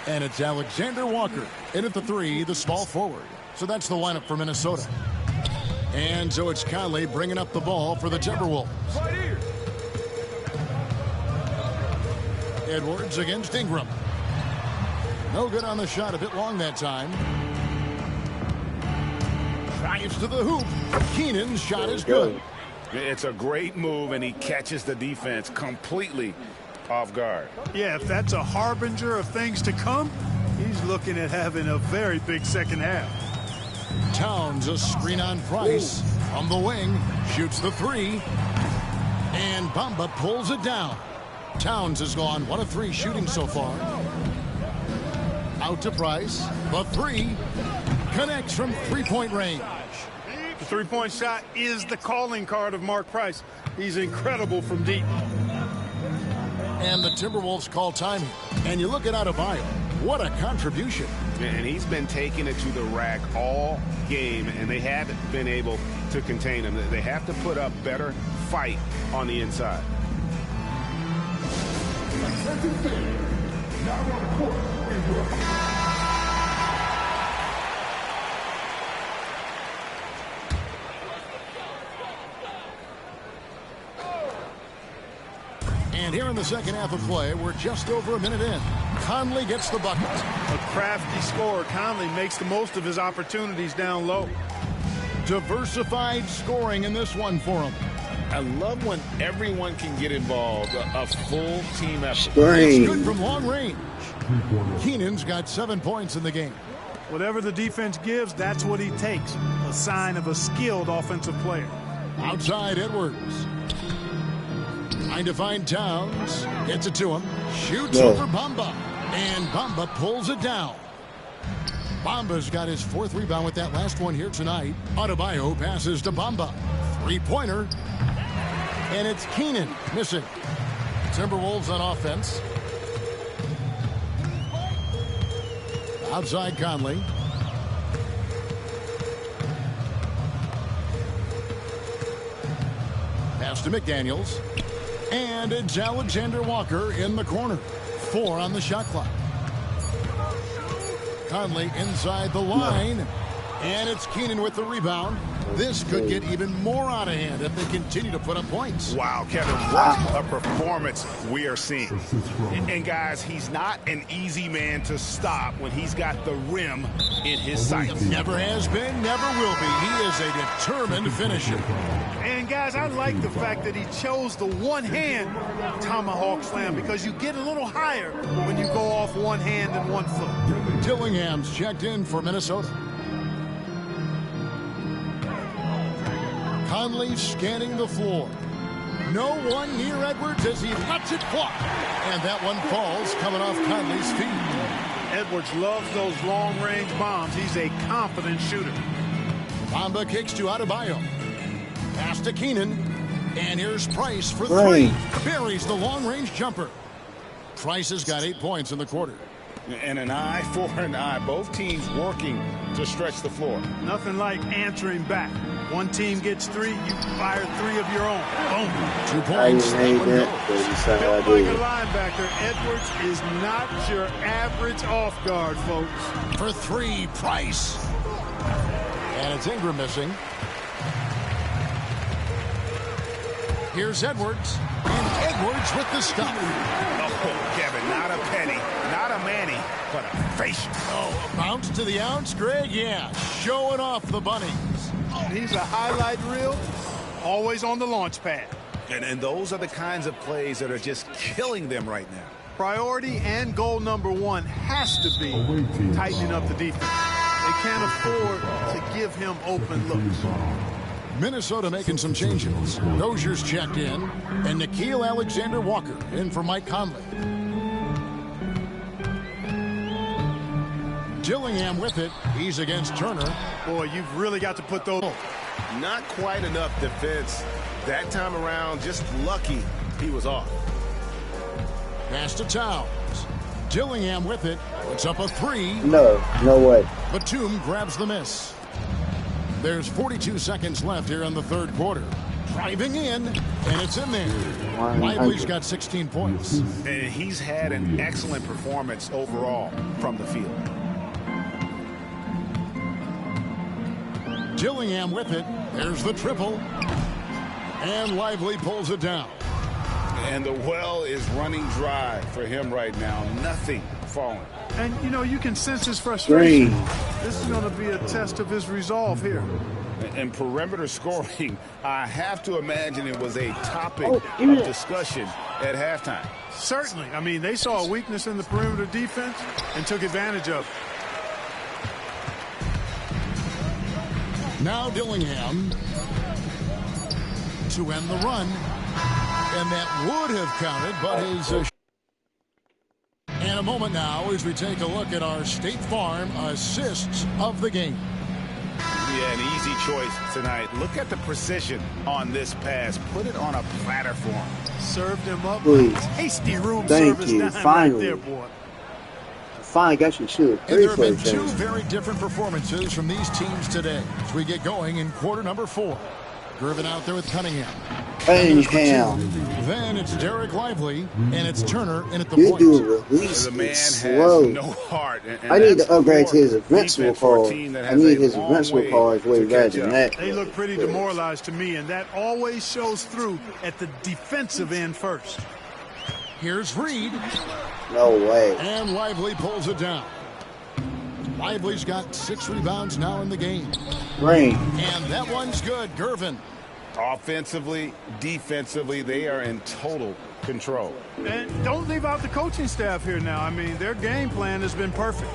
And it's Alexander Walker. In at the 3, the small forward. So that's the lineup for Minnesota. And so it's Conley bringing up the ball for the Timberwolves. Right here. Edwards against Ingram. No good on the shot, a bit long that time. Drives to the hoop. Keenan's shot is good. It's a great move, and he catches the defense completely off guard. Yeah, if that's a harbinger of things to come, he's looking at having a very big second half. Towns, a screen on Price. From the wing, shoots the 3. And Bamba pulls it down. Towns has gone 1 of 3 shooting so far. Out to Price. The 3 connects from 3-point range. The 3-point shot is the calling card of Mark Price. He's incredible from deep. And the Timberwolves call time. And you look at Adebayo. What a contribution. And he's been taking it to the rack all game, and they haven't been able to contain him. They have to put up better fight on the inside. And here in the second half of play, we're just over a minute in. Conley gets the bucket. A crafty scorer. Conley makes the most of his opportunities down low. Diversified scoring in this one for him. I love when everyone can get involved, a full team effort. It's good from long range. Keenan's got 7 points in the game. Whatever the defense gives, that's what he takes. A sign of a skilled offensive player. Outside Edwards. Trying to find Towns. Gets it to him. Shoots over Bamba. And Bamba pulls it down. Bamba's got his 4th rebound with that last one here tonight. Adebayo passes to Bamba. 3-pointer. And it's Keenan missing. Timberwolves on offense. Outside Conley. to McDaniels. And it's Alexander Walker in the corner. 4 on the shot clock. Conley inside the line. And it's Keenan with the rebound. This could get even more out of hand if they continue to put up points. Wow, Kevin, what a performance we are seeing. And guys, he's not an easy man to stop when he's got the rim in his sights. Never has been, never will be. He is a determined finisher. And guys, I like the fact that he chose the one-hand tomahawk slam because you get a little higher when you go off one hand and 1 foot. Dillingham's checked in for Minnesota. Conley scanning the floor. No one near Edwards as he lets it fly. And that one falls coming off Conley's feet. Edwards loves those long-range bombs. He's a confident shooter. Bamba kicks to Adebayo. Pass to Keenan. And here's Price for 3. Buries the long-range jumper. Price has got 8 points in the quarter. And an eye for an eye. Both teams working to stretch the floor. Nothing like answering back. One team gets 3, you fire 3 of your own. Boom. 2 points. Built like a linebacker, Edwards is not your average off guard, folks. For 3, Price. And it's Ingram missing. Here's Edwards. And Edwards with the stop. Oh, Kevin, not a penny, not a Manny, but a facial. Oh, a bounce to the ounce, Greg? Yeah, showing off the bunnies. He's a highlight reel, always on the launch pad. And those are the kinds of plays that are just killing them right now. Priority and goal number 1 has to be tightening up the defense. They can't afford to give him open looks. Minnesota making some changes. Dozier's checked in, and Nickeil Alexander-Walker in for Mike Conley. Dillingham with it. He's against Turner. Boy, you've really got to put those. Not quite enough defense. That time around, just lucky he was off. Pass to Towns. Dillingham with it. Puts up a 3. No way. Batum grabs the miss. There's 42 seconds left here in the third quarter. Driving in, and it's in there. Lively's got 16 points. And he's had an excellent performance overall from the field. Dillingham with it. There's the triple. And Lively pulls it down. And the well is running dry for him right now. Nothing falling. And, you know, you can sense his frustration. This is going to be a test of his resolve here. And perimeter scoring, I have to imagine it was a topic of discussion at halftime. Certainly. I mean, they saw a weakness in the perimeter defense and took advantage of it. Now Dillingham to end the run. And that would have counted, but his... And a moment now as we take a look at our State Farm assists of the game. Yeah, an easy choice tonight. Look at the precision on this pass. Put it on a platter for him. Served him up. Please. Tasty room Thank service. you. Finally. Right there, boy. Finally got you shoot. And there have been 2 very different performances from these teams today as we get going in quarter number 4. Gervin out there with Cunningham. Then it's Derek Lively, and it's Turner in at the point. You do release the man slow. has no heart. And I need to upgrade to his invincible card. I need his invincible cards way better than that. They look pretty demoralized to me, and that always shows through at the defensive end first. Here's Reed. No way. And Lively pulls it down. Lively's got 6 rebounds now in the game. Green. And that one's good. Gervin. Offensively, defensively, they are in total control. And don't leave out the coaching staff here now. I mean, their game plan has been perfect.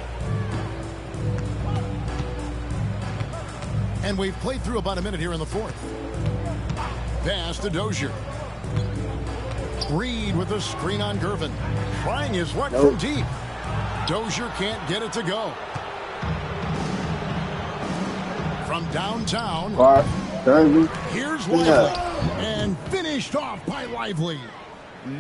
And we've played through about a minute here in the fourth. Pass to Dozier. Reed with a screen on Gervin. Trying his luck from deep. Dozier can't get it to go. From downtown. Here's Lively. And finished off by Lively.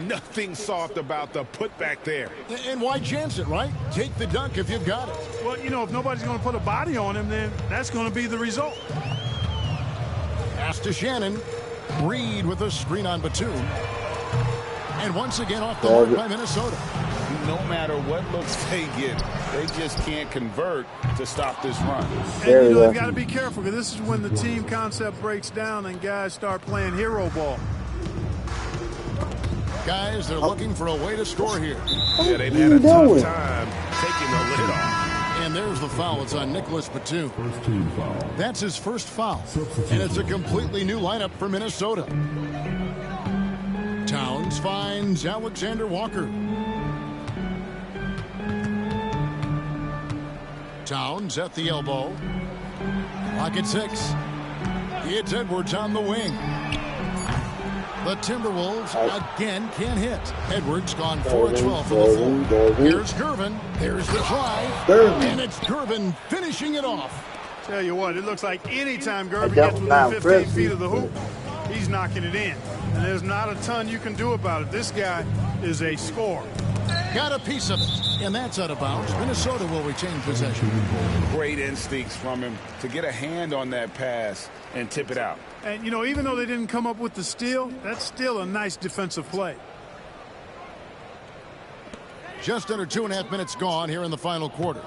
Nothing soft about the putback there. And why chance it, right? Take the dunk if you've got it. Well, you know, if nobody's going to put a body on him, then that's going to be the result. Pass to Shannon. Reed with a screen on Batum. And once again off the mark by Minnesota. No matter what looks they get, they just can't convert to stop this run. And, you got to be careful because this is when the team concept breaks down and guys start playing hero ball. Guys, they're looking for a way to score here. Yeah, they've had a tough time taking the lid off. And there's the foul. It's on Nicholas Batum. That's his first foul. And it's a completely new lineup for Minnesota. Towns finds Alexander Walker. Towns at the elbow. Clock at 6. It's Edwards on the wing. The Timberwolves again can't hit. Edwards gone 4-12 for the floor. Here's Gervin. There's the drive. And it's Gervin finishing it off. Tell you what, it looks like anytime Gervin gets within 15 feet of the hoop, he's knocking it in. And there's not a ton you can do about it. This guy is a scorer. Got a piece of it. And that's out of bounds. Minnesota will retain possession. Great instincts from him to get a hand on that pass and tip it out. And, even though they didn't come up with the steal, that's still a nice defensive play. Just under 2.5 minutes gone here in the final quarter.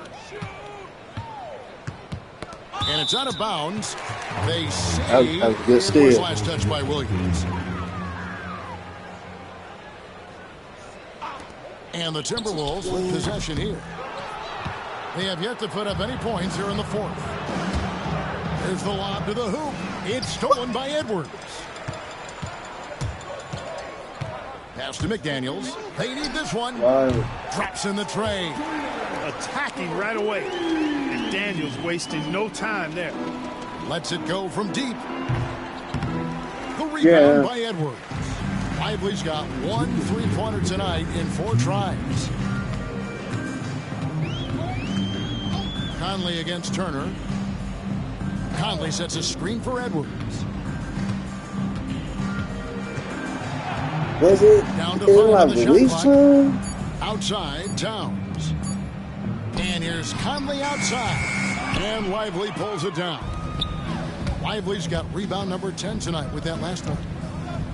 And it's out of bounds. They say that was a good it was steal. last touch by Williams. And the Timberwolves with possession here. They have yet to put up any points here in the fourth. There's the lob to the hoop. It's stolen by Edwards. Pass to McDaniels. They need this one. Drops in the tray. Attacking right away. And Daniels wasting no time there. Lets it go from deep. The rebound by Edwards. Lively's got 1 3-pointer tonight in 4 tries. Conley against Turner. Conley sets a screen for Edwards. Was it? Down to 5 on the shot clock. time? Outside, Towns. And here's Conley outside. And Lively pulls it down. Lively's got rebound number 10 tonight with that last one.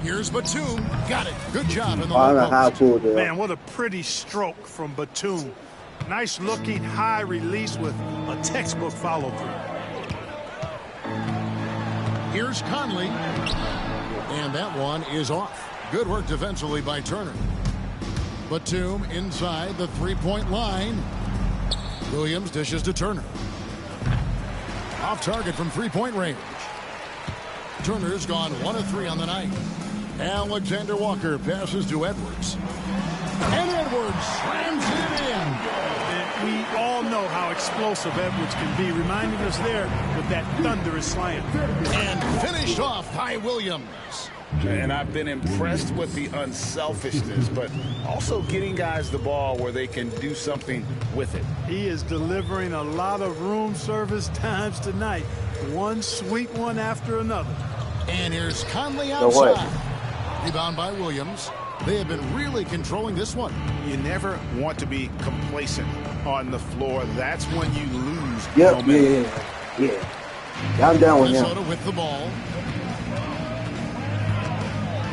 Here's Batum. Got it. Good job in the low post. Man, what a pretty stroke from Batum. Nice looking high release with a textbook follow through. Here's Conley. And that one is off. Good work defensively by Turner. Batum inside the 3-point line. Williams dishes to Turner. Off target from 3-point range. Turner's gone 1 of 3 on the night. Alexander Walker passes to Edwards. And Edwards slams it in. And we all know how explosive Edwards can be, reminding us there with that thunderous slam. And finished off by Williams. And I've been impressed with the unselfishness, but also getting guys the ball where they can do something with it. He is delivering a lot of room service times tonight. One sweet one after another. And here's Conley outside. Rebound by Williams. They have been really controlling this one. You never want to be complacent on the floor. That's when you lose momentum. Yeah. I'm down with him. Minnesota with the ball.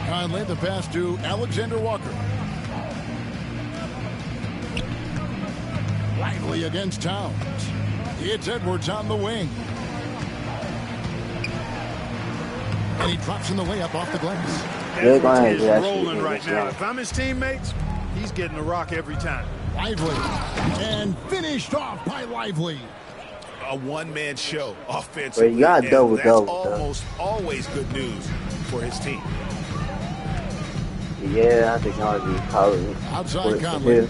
Conley, the pass to Alexander Walker. Lively against Towns. It's Edwards on the wing. And he drops in the layup off the glass. Edwards is rolling right now. If I'm his teammates, he's getting a rock every time. Lively. And finished off by Lively. A one-man show offensively. Well, you got double. Almost always good news for his team. Yeah, I think I'll be calling. Outside Conley.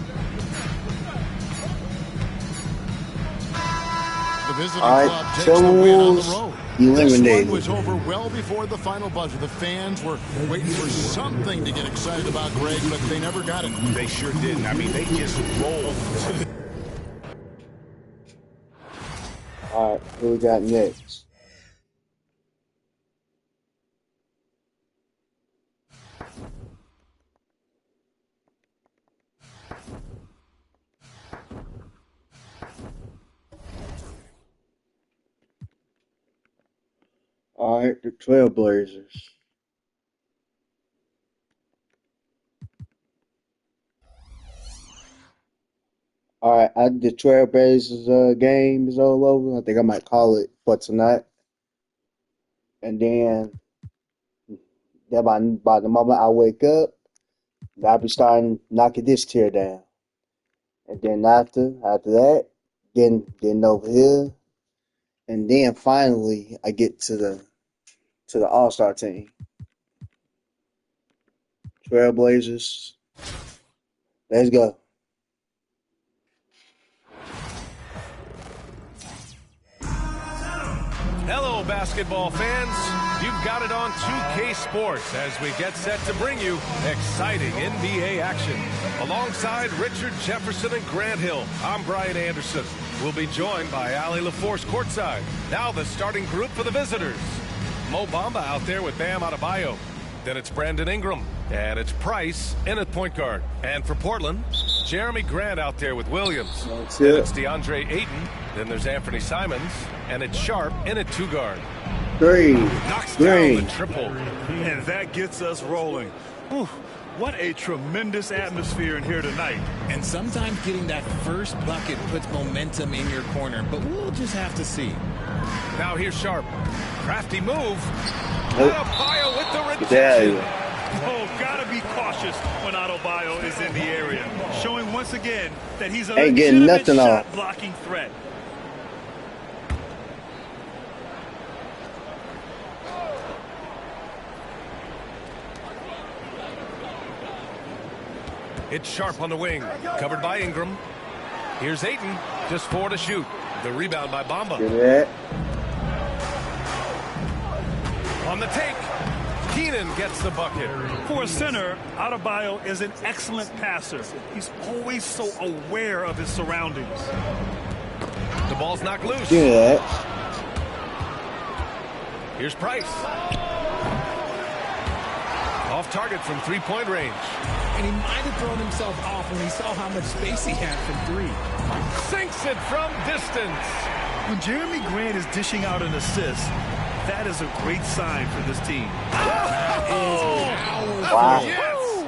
The visiting club takes the win on the road. Eliminated. This one was over well before the final buzzer. The fans were waiting for something to get excited about, Greg, but they never got it. They sure didn't. I mean, they just rolled. All right, who we got next? All right, the Trailblazers. All right, the Trailblazers game is all over. I think I might call it for tonight. And then by the moment I wake up, I'll be starting knocking this tier down. And then after that, getting over here. And then finally I get to the All-Star team. Trailblazers. Let's go. Hello, basketball fans. You've got it on 2K Sports as we get set to bring you exciting NBA action. Alongside Richard Jefferson and Grant Hill, I'm Brian Anderson. We'll be joined by Allie LaForce courtside. Now the starting group for the visitors. Mo Bamba out there with Bam Adebayo. Then it's Brandon Ingram. And it's Price in at point guard. And for Portland, Jeremy Grant out there with Williams. Then it's DeAndre Ayton. Then there's Anthony Simons. And it's Sharp in at two guard. Knocks down the triple. And that gets us rolling. Whew, what a tremendous atmosphere in here tonight. And sometimes getting that first bucket puts momentum in your corner, but we'll just have to see. Now here's Sharp. Crafty move. Adebayo with the rejection. Yeah. Oh, gotta be cautious when Adebayo is in the area. Showing once again that he's a ain't getting legitimate nothing shot off. blocking threat. It's Sharp on the wing, covered by Ingram. Here's Ayton, just 4 to shoot. The rebound by Bamba. On the take, Keenan gets the bucket. For a center, Adebayo is an excellent passer. He's always so aware of his surroundings. The ball's knocked loose. Here's Price. Off target from three-point range. And he might have thrown himself off when he saw how much space he had from three. Sinks it from distance. When Jeremy Grant is dishing out an assist, that is a great sign for this team. Wow. Yes.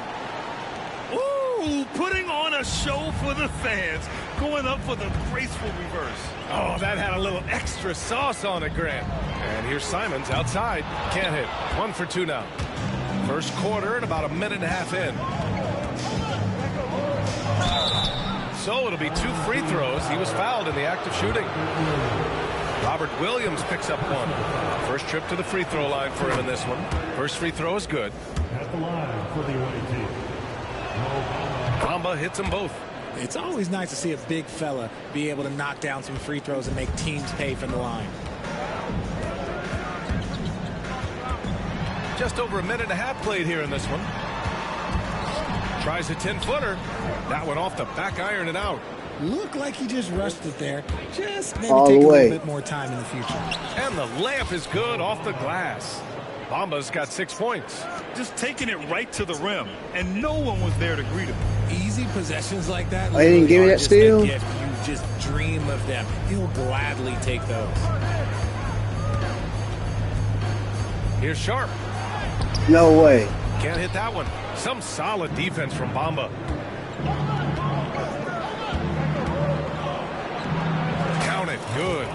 Ooh, putting on a show for the fans. Going up for the graceful reverse. Oh, that had a little extra sauce on it, Grant. And here's Simons outside. Can't hit. 1 for 2 now. First quarter and about a minute and a half in. So it'll be 2 free throws. He was fouled in the act of shooting. Robert Williams picks up 1. First trip to the free throw line for him in this one. First free throw is good. At the line for the away team. Bamba hits them both. It's always nice to see a big fella be able to knock down some free throws and make teams pay from the line. Just over a minute and a half played here in this one. Tries a 10-footer. That one off the back iron and out. Looked like he just rushed it there. Just maybe All take the a way. little bit more time in the future. And the layup is good off the glass. Bamba's got 6 points. Just taking it right to the rim, and no one was there to greet him. Easy possessions like that. Oh, he didn't give me that steal? You just dream of them. He'll gladly take those. Here's Sharp. No way. Can't hit that one. Some solid defense from Bamba. Count it. Good.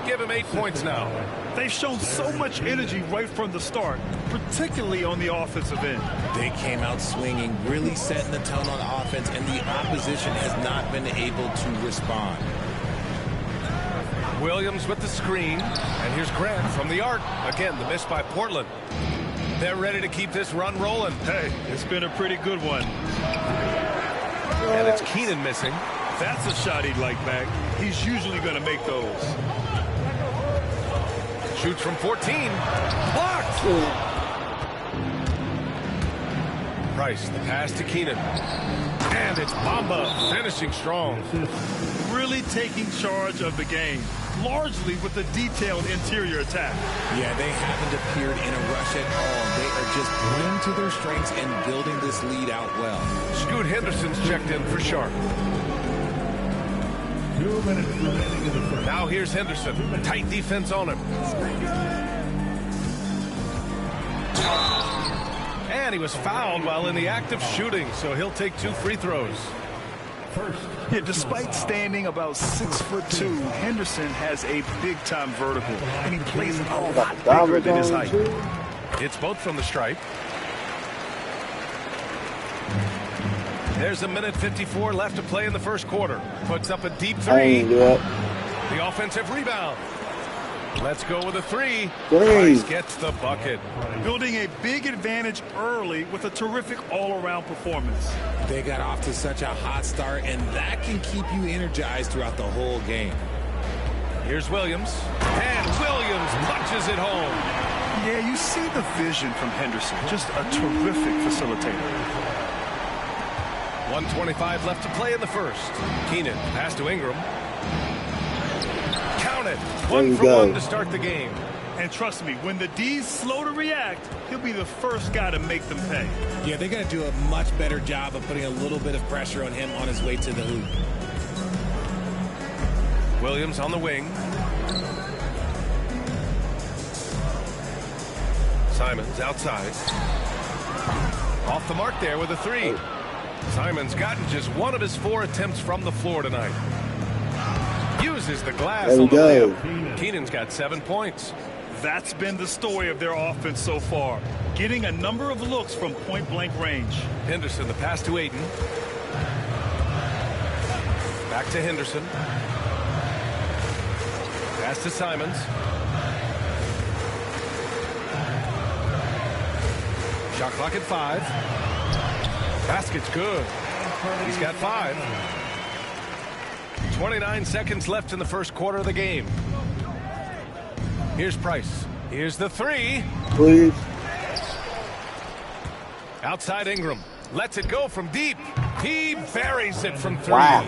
Give him 8 points now. They've shown so much energy right from the start, particularly on the offensive end. They came out swinging, really setting the tone on offense, and the opposition has not been able to respond. Williams with the screen. And here's Grant from the arc. Again, the miss by Portland. They're ready to keep this run rolling. Hey, it's been a pretty good one. And it's Keenan missing. That's a shot he'd like back. He's usually going to make those. Shoots from 14. Blocked! Price, the pass to Keenan. And it's Bamba finishing strong. Really taking charge of the game, largely with a detailed interior attack. Yeah, they haven't appeared in a rush at all. They are just playing to their strengths and building this lead out well. Scoot Henderson's checked in for Sharp. 2 minutes remaining in the first. Now here's Henderson. Tight defense on him. And he was fouled while in the act of shooting, so he'll take 2 free throws. Yeah, despite standing about 6'2", Henderson has a big-time vertical, and he plays a lot bigger than his height. It's both from the stripe. There's a minute 54 left to play in the first quarter. Puts up a deep three. The offensive rebound. Let's go with a three. Price gets the bucket. Building a big advantage early with a terrific all-around performance. They got off to such a hot start, and that can keep you energized throughout the whole game. Here's Williams. And Williams punches it home. Yeah, you see the vision from Henderson. Just a terrific facilitator. 1:25 left to play in the first. Keenan, pass to Ingram. Count it. 1 for 1 to start the game. And trust me, when the D's slow to react, he'll be the first guy to make them pay. Yeah, they're going to do a much better job of putting a little bit of pressure on him on his way to the hoop. Williams on the wing. Simons outside. Off the mark there with a three. Simons gotten just 1 of his 4 attempts from the floor tonight. Uses the glass on the layup. Keenan's got 7 points. That's been the story of their offense so far. Getting a number of looks from point-blank range. Henderson, the pass to Ayton. Back to Henderson. Pass to Simons. Shot clock at 5. Basket's good. He's got 5. 29 seconds left in the first quarter of the game. Here's Price. Here's the three. Please. Outside Ingram. Lets it go from deep. He buries it from 3. Wow.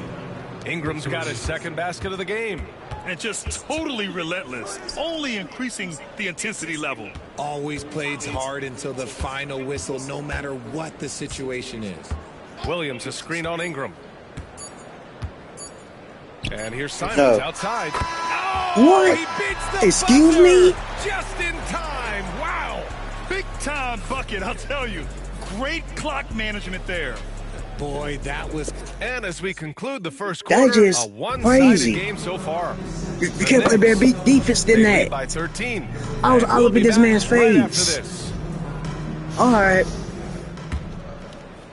Ingram's got his second basket of the game. And just totally relentless, only increasing the intensity level. Always plays hard until the final whistle, no matter what the situation is. Williams, a screen on Ingram. And here's Simons outside. Oh, what? He beats the Excuse buzzer me? just in time. Wow. Big time bucket, I'll tell you. Great clock management there. Boy, that was... And as we conclude the first quarter, just a one-sided crazy. game so far. You can't play better beat defense than that. By 13. I was all up in this man's right after face. this. All right.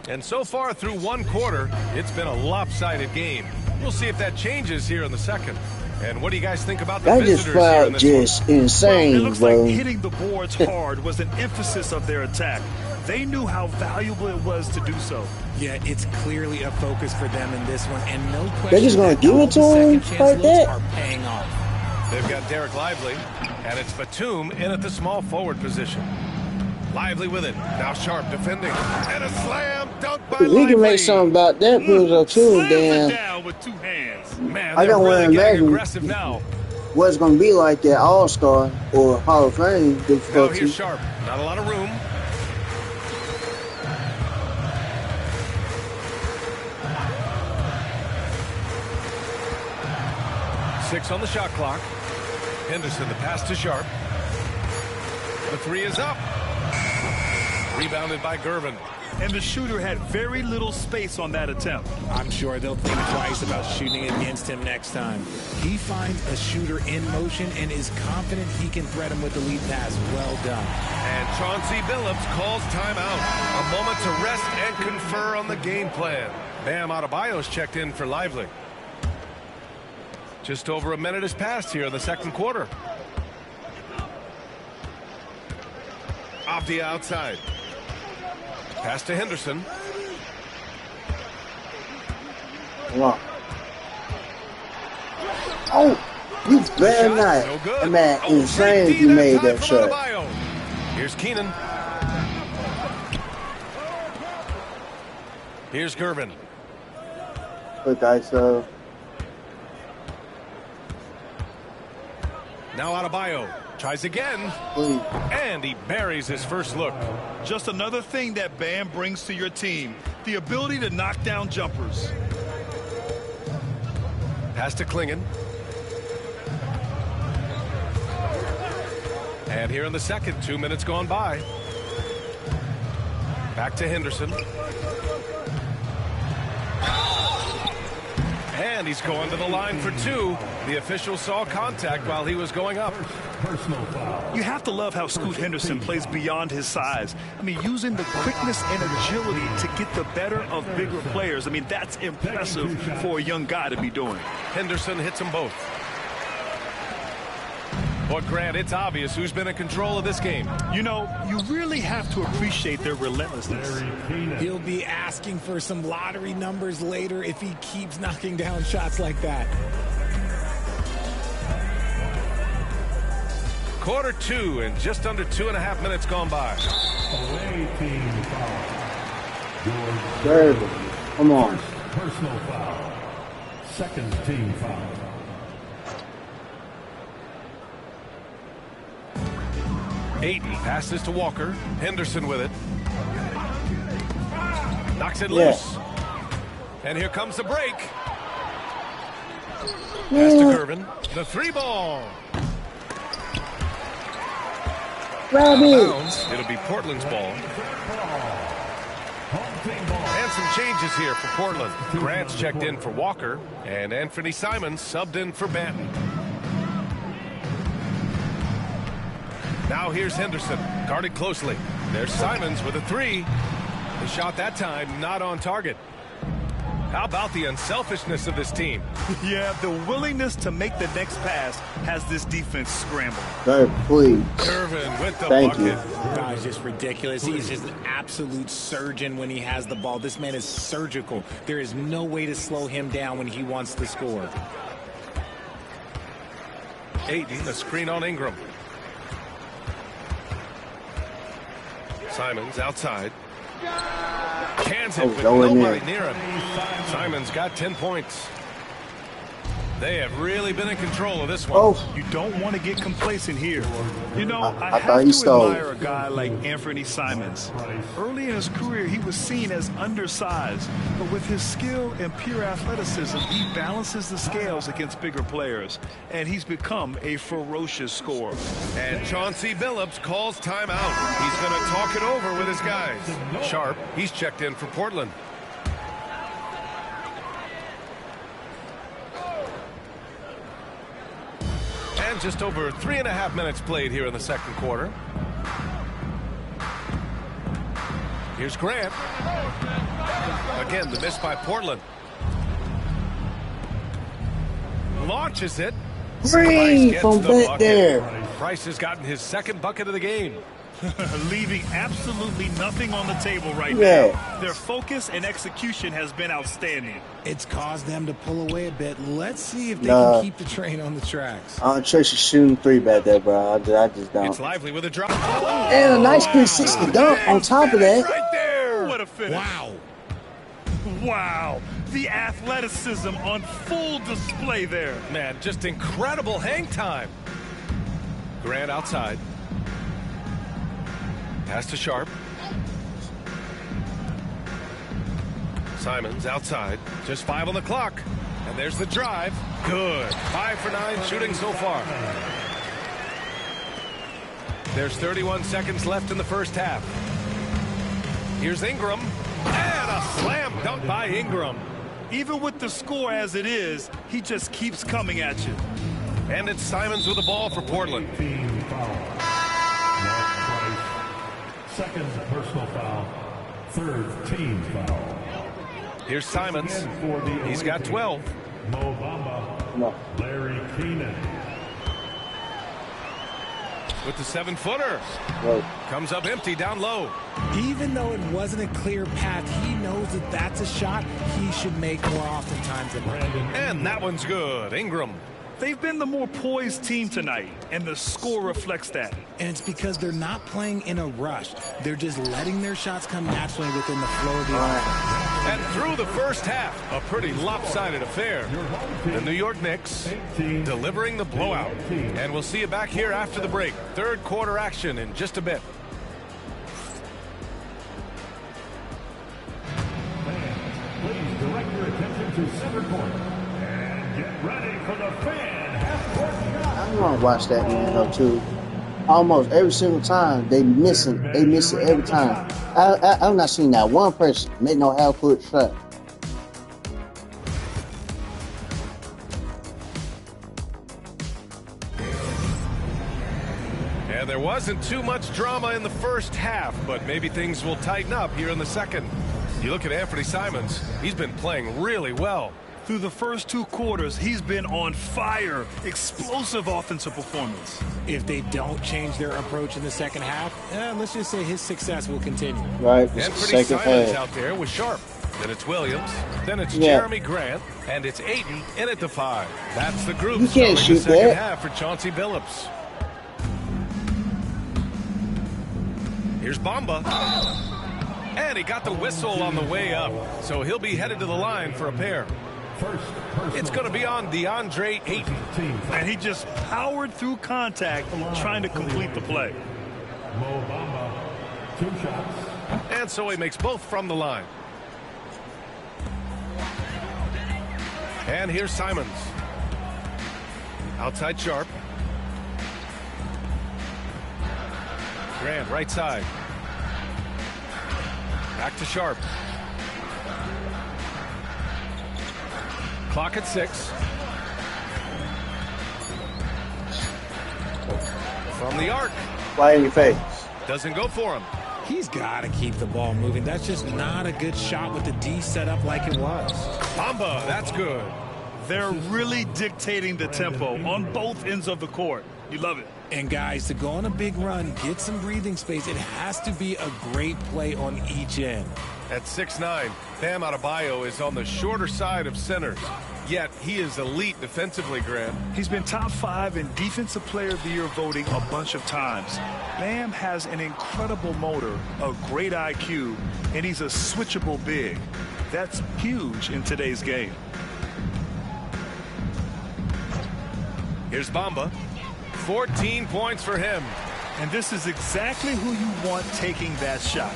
And so far through one quarter, it's been a lopsided game. We'll see if that changes here in the second. And what do you guys think about the That just visitors here in felt this just one? insane, Well, it looks bro. like hitting the boards hard was an emphasis of their attack. They knew how valuable it was to do so. Yeah, it's clearly a focus for them in this one, and no question. They're just gonna give it to him like that? Are paying off. They've got Derek Lively, and it's Batum in at the small forward position. Lively with it. Now Sharp defending. And a slam dunk by Lively. We can make something about that Bruiser too, Slams it damn. down with 2 hands. Man, I they're don't really wanna getting imagine aggressive now. what's gonna be like that All-Star or Hall of Fame Now difficulty. here's Sharp. Not a lot of room. Six on the shot clock. Henderson, the pass to Sharp. The three is up. Rebounded by Gervin. And the shooter had very little space on that attempt. I'm sure they'll think twice about shooting against him next time. He finds a shooter in motion and is confident he can threat him with the lead pass. Well done. And Chauncey Billups calls timeout. A moment to rest and confer on the game plan. Bam Adebayo's checked in for Lively. Just over a minute has passed here in the second quarter. Avdia outside. Pass to Henderson. Wow. Oh, you better not. No good. That man Oh, insane great if you D made time that from shot. Adebayo. Here's Keenan. Here's Gervin. Look, ISO. Now Adebayo tries again. Please. And he buries his first look. Just another thing that Bam brings to your team, the ability to knock down jumpers. Pass to Klingon. And here in the second, 2 minutes gone by. Back to Henderson. And he's going to the line for two. The official saw contact while he was going up. Personal foul. You have to love how Scoot Henderson plays beyond his size. I mean, using the quickness and agility to get the better of bigger players. I mean, that's impressive for a young guy to be doing. Henderson hits them both. But Grant, it's obvious who's been in control of this game. You know, you really have to appreciate their relentlessness. He'll be asking for some lottery numbers later if he keeps knocking down shots like that. Quarter two and just under 2.5 minutes gone by. Away team foul. Third. Come on. Personal foul. Second team foul. Ayton passes to Walker. Henderson with it. Knocks it loose. And here comes the break. Pass to Gervin. The three ball. It'll be Portland's ball. And some changes here for Portland. Grant's checked in for Walker. And Anthony Simons subbed in for Banton. Now here's Henderson, guarded closely. There's Simons with a three. The shot that time not on target. How about the unselfishness of this team? Yeah, the willingness to make the next pass has this defense scrambled. Third, please. Gervin with the Thank bucket. you. Guy's just ridiculous. He's just an absolute surgeon when he has the ball. This man is surgical. There is no way to slow him down when he wants to score. Ayton, a screen on Ingram. Simons outside. Cans it with nobody near him. Simons got 10 points. They have really been in control of this one. Oh. You don't want to get complacent here. You know, I thought have he to stole. admire a guy like Anthony Simons. Early in his career, he was seen as undersized, but with his skill and pure athleticism, he balances the scales against bigger players, and he's become a ferocious scorer. And Chauncey Billups calls timeout. He's going to talk it over with his guys. Sharp, he's checked in for Portland. And just over 3.5 minutes played here in the second quarter. Here's Grant. Again, the miss by Portland. Launches it. Three from back there. Price has gotten his second bucket of the game. Leaving absolutely nothing on the table right now. Their focus and execution has been outstanding. It's caused them to pull away a bit. Let's see if they can keep the train on the tracks. I don't trust you shooting three back there, bro. I just don't. It's lively with a drop. And a nice 360 dunk on top of that. Right there. What a finish. Wow. Wow. The athleticism on full display there. Man, just incredible hang time. Grant outside. Pass to Sharp. Simons outside. Just 5 on the clock. And there's the drive. Good. 5 for 9 shooting so far. There's 31 seconds left in the first half. Here's Ingram. And a slam dunk by Ingram. Even with the score as it is, he just keeps coming at you. And it's Simons with the ball for Portland. Team foul. Second personal foul. Third team foul. Here's Simons. He's got 12. Mo Bamba. Larry Keenan. With the 7-footer. Comes up empty down low. Even though it wasn't a clear path, he knows that that's a shot he should make more oftentimes than not. And that one's good. Ingram. They've been the more poised team tonight, and the score reflects that. And it's because they're not playing in a rush. They're just letting their shots come naturally within the flow of the offense. And through the first half, a pretty lopsided affair. The New York Knicks delivering the blowout. And we'll see you back here after the break. Third quarter action in just a bit. Please direct your attention to center court. And get ready for the fan half-court shot. I want to watch that man though too. Almost every single time they miss it. They miss it every time. I've not seen that one person make no half-court shot. And there wasn't too much drama in the first half, but maybe things will tighten up here in the second. You look at Anthony Simons, he's been playing really well. Through the first 2 quarters, he's been on fire. Explosive offensive performance. If they don't change their approach in the second half, let's just say his success will continue. Right, Anthony Simons out there with Sharp. Then it's Williams. Then it's Jeremy Grant. And it's Ayton in at the 5. That's the group. You can't shoot the second that. half for Chauncey Billups. Here's Bamba. And he got the whistle on the way up. So he'll be headed to the line for a pair. It's going to be on DeAndre Ayton. And he just powered through contact trying to complete the play. Mo Bamba, 2 shots. And so he makes both from the line. And here's Simons. Outside Sharp. Grant right side. Back to Sharp. Clock at 6. From the arc. Fly in your face. Doesn't go for him. He's got to keep the ball moving. That's just not a good shot with the D set up like it was. Bamba, that's good. They're really dictating the tempo on both ends of the court. You love it. And guys, to go on a big run, get some breathing space, it has to be a great play on each end. At 6'9", Bam Adebayo is on the shorter side of centers. Yet he is elite defensively, Grant. He's been top 5 in Defensive Player of the Year voting a bunch of times. Bam has an incredible motor, a great IQ, and he's a switchable big. That's huge in today's game. Here's Bamba. 14 points for him. And this is exactly who you want taking that shot.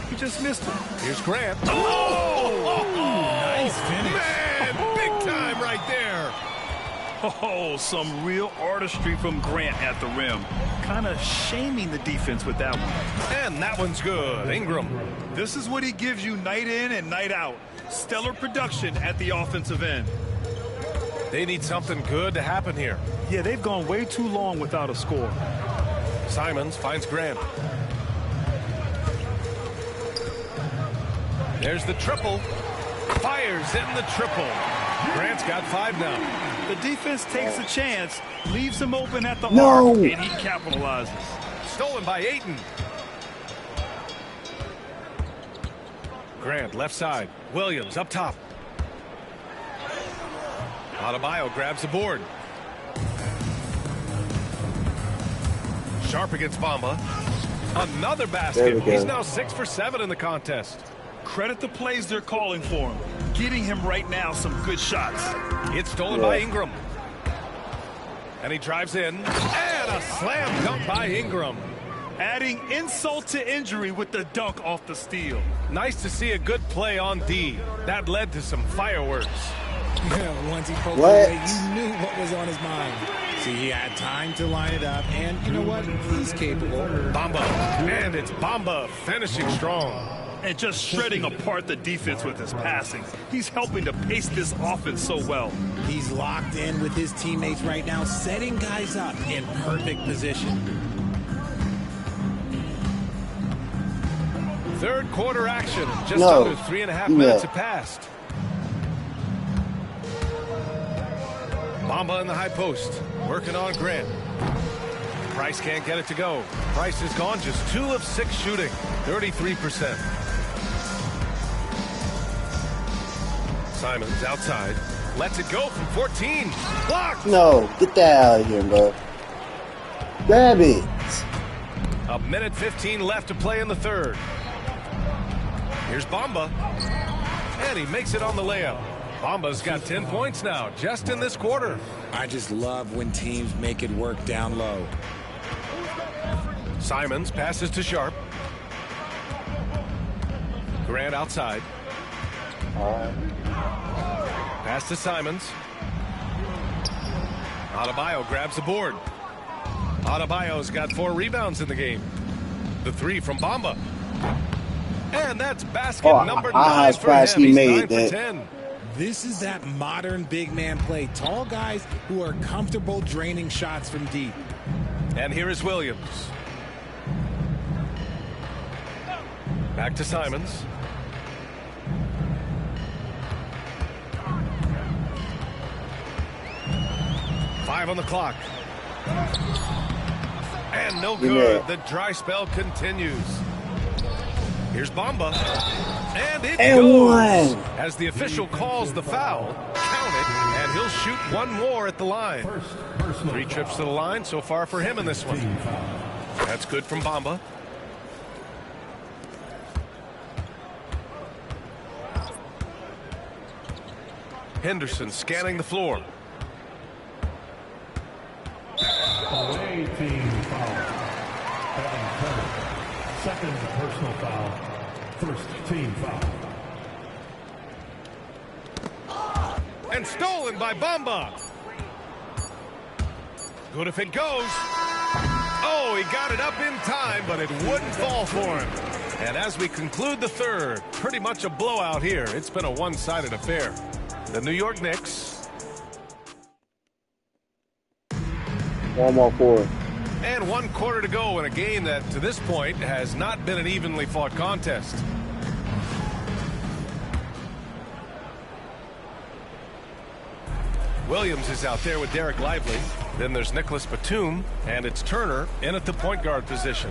He just missed it. Here's Grant. Oh! Nice finish. Man, big time right there. Oh, some real artistry from Grant at the rim. Kind of shaming the defense with that one. And that one's good. Ingram. This is what he gives you night in and night out. Stellar production at the offensive end. They need something good to happen here. Yeah, they've gone way too long without a score. Simons finds Grant. There's the triple. Fires in the triple. Grant's got 5 now. The defense takes a chance, leaves him open at the arc, and he capitalizes. Stolen by Ayton. Grant left side. Williams up top. Adebayo grabs the board. Sharp against Bamba. Another basket. He's now 6 for 7 in the contest. Credit the plays they're calling for him. Getting him right now some good shots. It's stolen by Ingram. And he drives in. And a slam dunk by Ingram. Adding insult to injury with the dunk off the steal. Nice to see a good play on D. That led to some fireworks. Yeah, once he poked away, you knew what was on his mind. See, he had time to line it up, and you know what? He's capable. Bamba. And it's Bamba finishing strong. And just shredding apart the defense with his passing. He's helping to pace this offense so well. He's locked in with his teammates right now, setting guys up in perfect position. Third quarter action. Just under 3.5 minutes have passed. Bamba in the high post. Working on Grant. Price can't get it to go. Price is gone. Just 2 of 6 shooting. 33%. Simons outside. Lets it go from 14. Blocked. No, get that out of here, bro. Grab it. 1:15 left to play in the third. Here's Bamba. And he makes it on the layup. Bamba's got 10 points now, just in this quarter. I just love when teams make it work down low. Simons passes to Sharp. Grant outside. Pass to Simons. Adebayo grabs the board. Adebayo's got 4 rebounds in the game. The 3 from Bamba. And that's basket number 9 for him. He's 9 for 10. This is that modern big man play. Tall guys who are comfortable draining shots from deep. And here is Williams. Back to Simons. Five on the clock. And no good. The dry spell continues. Here's Bamba. And it goes. As the official calls the foul, count it, and he'll shoot one more at the line. 3 trips to the line so far for him in this one. That's good from Bamba. Henderson scanning the floor. Away team foul. Second personal foul. First team foul. And stolen by Bamba. Good if it goes. Oh, he got it up in time, but it wouldn't fall for him. And as we conclude the third, pretty much a blowout here. It's been a one-sided affair. The New York Knicks. One more quarter. And 1 quarter to go in a game that, to this point, has not been an evenly fought contest. Williams is out there with Derek Lively. Then there's Nicholas Batum, and it's Turner in at the point guard position.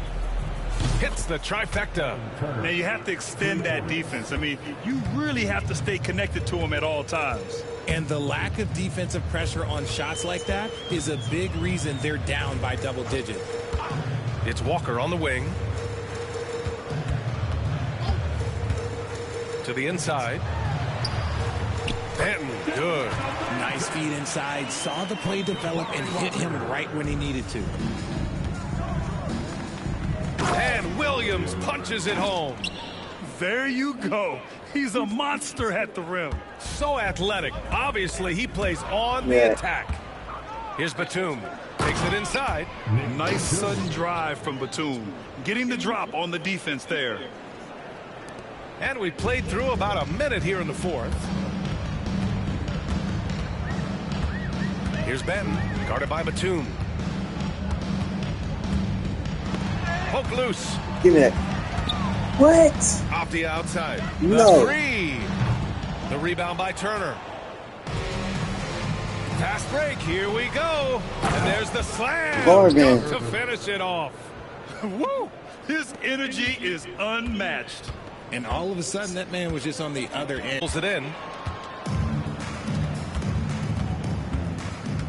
Hits the trifecta. Now you have to extend that defense. I mean, you really have to stay connected to him at all times. And the lack of defensive pressure on shots like that is a big reason they're down by double digits. It's Walker on the wing. To the inside. Benton, good. Nice feed inside. Saw the play develop and hit him right when he needed to. And Williams punches it home. There you go. He's a monster at the rim. So athletic. Obviously, he plays on the attack. Here's Batum. Takes it inside. Nice sudden drive from Batum. Getting the drop on the defense there. And we played through about a minute here in the fourth. Here's Benton, guarded by Batum. Poke loose. Give me that. What? Off the outside. No. The three. The rebound by Turner. Fast break. Here we go. And there's the slam. Bargain. To finish it off. Woo! His energy is unmatched. And all of a sudden, that man was just on the other end. Pulls it in.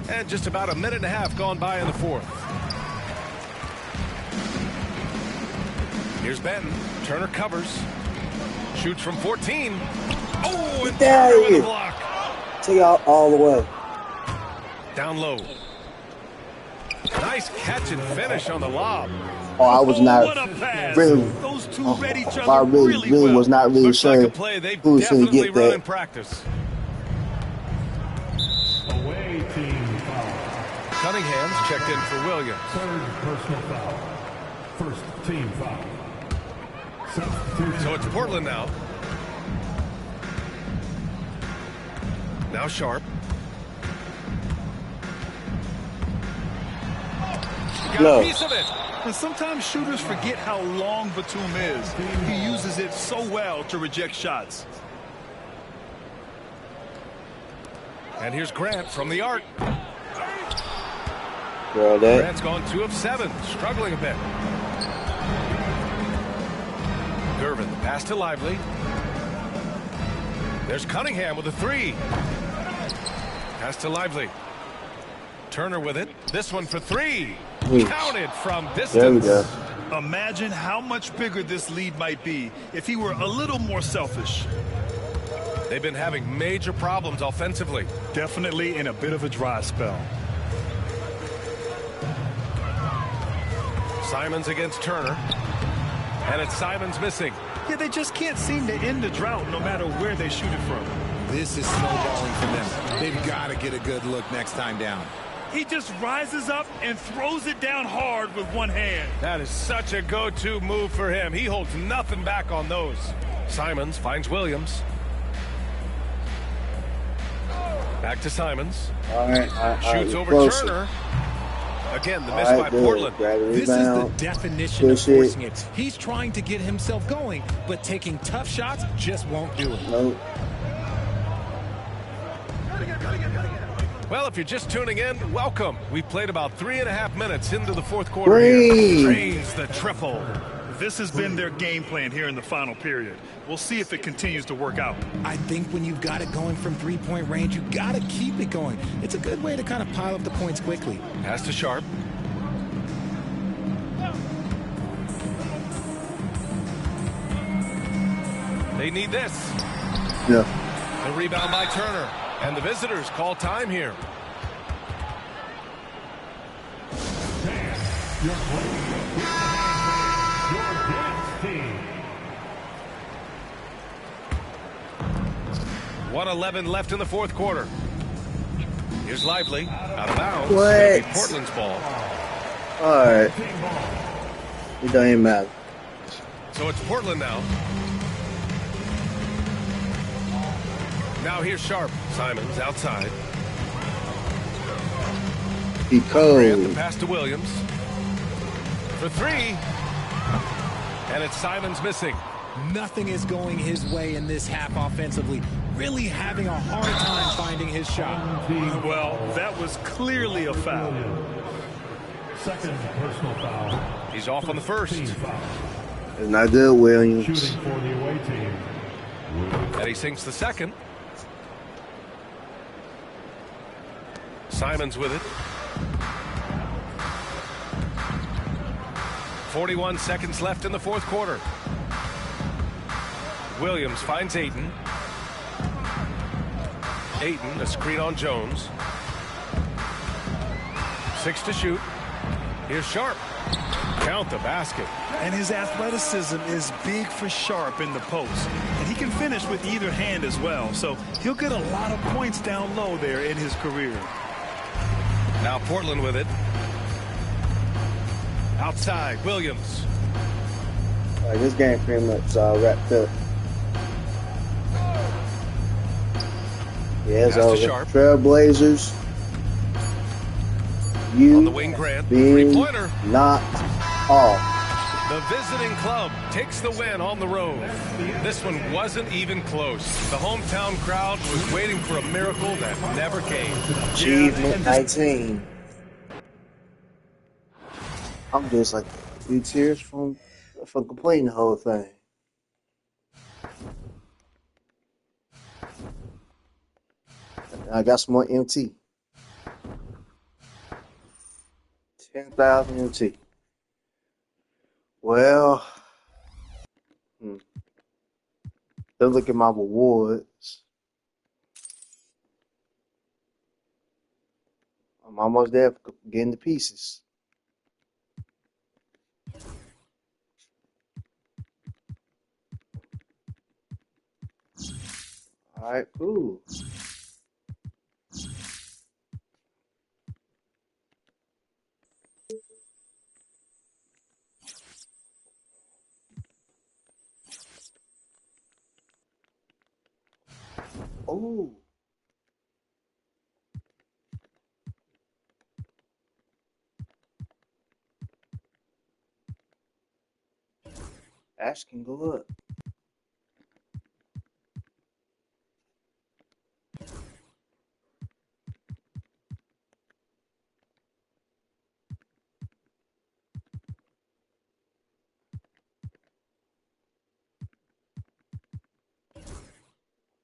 And just about a minute and a half gone by in the fourth. Here's Benton. Turner covers. Shoots from 14. Oh, and Turner with a block. Take out all the way. Down low. Nice catch and finish on the lob. Oh, I was not really. Those two read each other I really was not really sure like a play they've who was going to get run that. in practice. Away team foul. Cunningham's checked in for Williams. Third personal foul. First team foul. So it's Portland now. Now Sharp. Got a piece of it. And sometimes shooters forget how long Batum is. He uses it so well to reject shots. And here's Grant from the arc. Grant's gone 2 of 7, struggling a bit. Gervin, the pass to Lively. There's Cunningham with a 3. Pass to Lively. Turner with it. This one for 3. Counted from distance. There we go. Imagine how much bigger this lead might be if he were a little more selfish. They've been having major problems offensively. Definitely in a bit of a dry spell. Simons against Turner. And it's Simons missing. Yeah, they just can't seem to end the drought no matter where they shoot it from. This is snowballing for them. They've got to get a good look next time down. He just rises up and throws it down hard with one hand. That is such a go-to move for him. He holds nothing back on those. Simons finds Williams. Back to Simons. All right, Shoots over closer. Turner. Again, the miss by Portland. This is the definition of forcing it. He's trying to get himself going, but taking tough shots just won't do it. Nope. Well, if you're just tuning in, welcome. We played about 3.5 minutes into the fourth quarter here. Drains the triple. This has been their game plan here in the final period. We'll see if it continues to work out. I think when you've got it going from three-point range, you got to keep it going. It's a good way to kind of pile up the points quickly. Pass to Sharp. They need this. Yeah. The rebound by Turner. And the visitors call time here. Your dance team. 1:11 left in the fourth quarter. Here's Lively. Out of bounds. What? It'll be Portland's ball. All right. It don't even matter. So it's Portland now. Now here's Sharp. Simons outside. He cold. The pass to Williams. For three. And it's Simons missing. Nothing is going his way in this half offensively. Really having a hard time finding his shot. Well, that was clearly a foul. Second personal foul. He's off on the first. It's not good, Williams. Shooting for the away team. And he sinks the second. Simons with it. 41 seconds left in the fourth quarter. Williams finds Ayton. Ayton, a screen on Jones. 6 to shoot. Here's Sharp. Count the basket. And his athleticism is big for Sharp in the post. And he can finish with either hand as well. So he'll get a lot of points down low there in his career. Now Portland with it. Outside, Williams. All right, this game pretty much wrapped up. Yeah, it's over. Trailblazers. You on the wing, Grant. Being three-pointer. Knocked off. The visiting club takes the win on the road. This one wasn't even close. The hometown crowd was waiting for a miracle that never came. Achievement 19. I'm just like a few tears from completing the whole thing. I got some more MT. 10,000 MT. Well, don't look at my rewards. I'm almost there for getting the pieces. All right, cool. Oh. Ash can go up.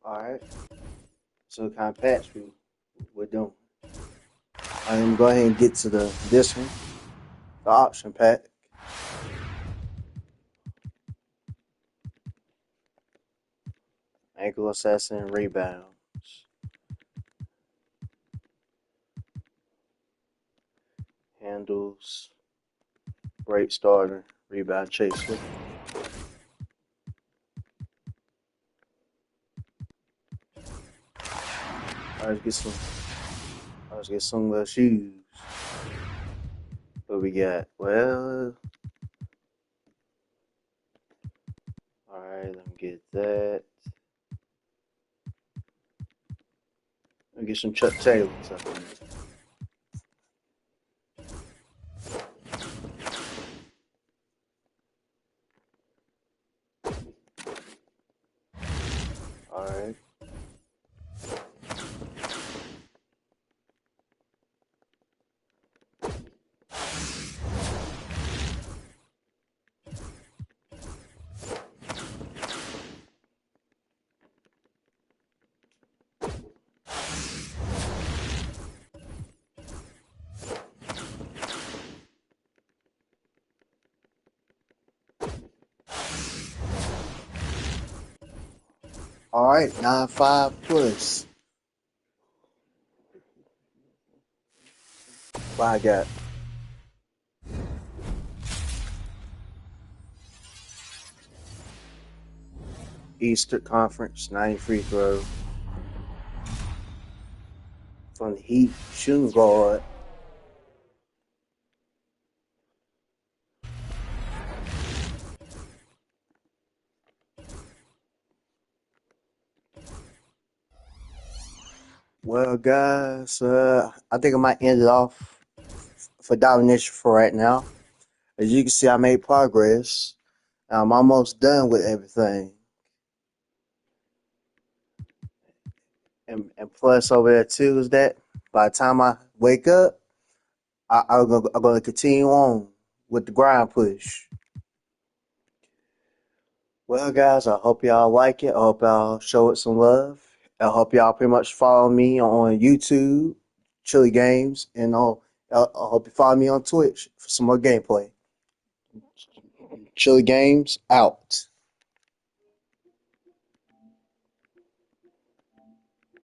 All right. So what kind of patch we're doing. I'm gonna go ahead and get to this one, the option pack. Ankle assassin rebounds. Handles. Great starter. Rebound chaser. Let's get some shoes. What we got? Well, all right. Let me get that. Let me get some Chuck Taylors. All right, 9.5 plus. What I got? Eastern Conference, 90 free throw. From the Heat, shooting guard. Well, guys, I think I might end it off for domination for right now. As you can see, I made progress. I'm almost done with everything. And plus over there too is that by the time I wake up, I'm going to continue on with the grind push. Well, guys, I hope y'all like it. I hope y'all show it some love. I hope y'all pretty much follow me on YouTube, Chili Games, and I hope you follow me on Twitch for some more gameplay. Chili Games out.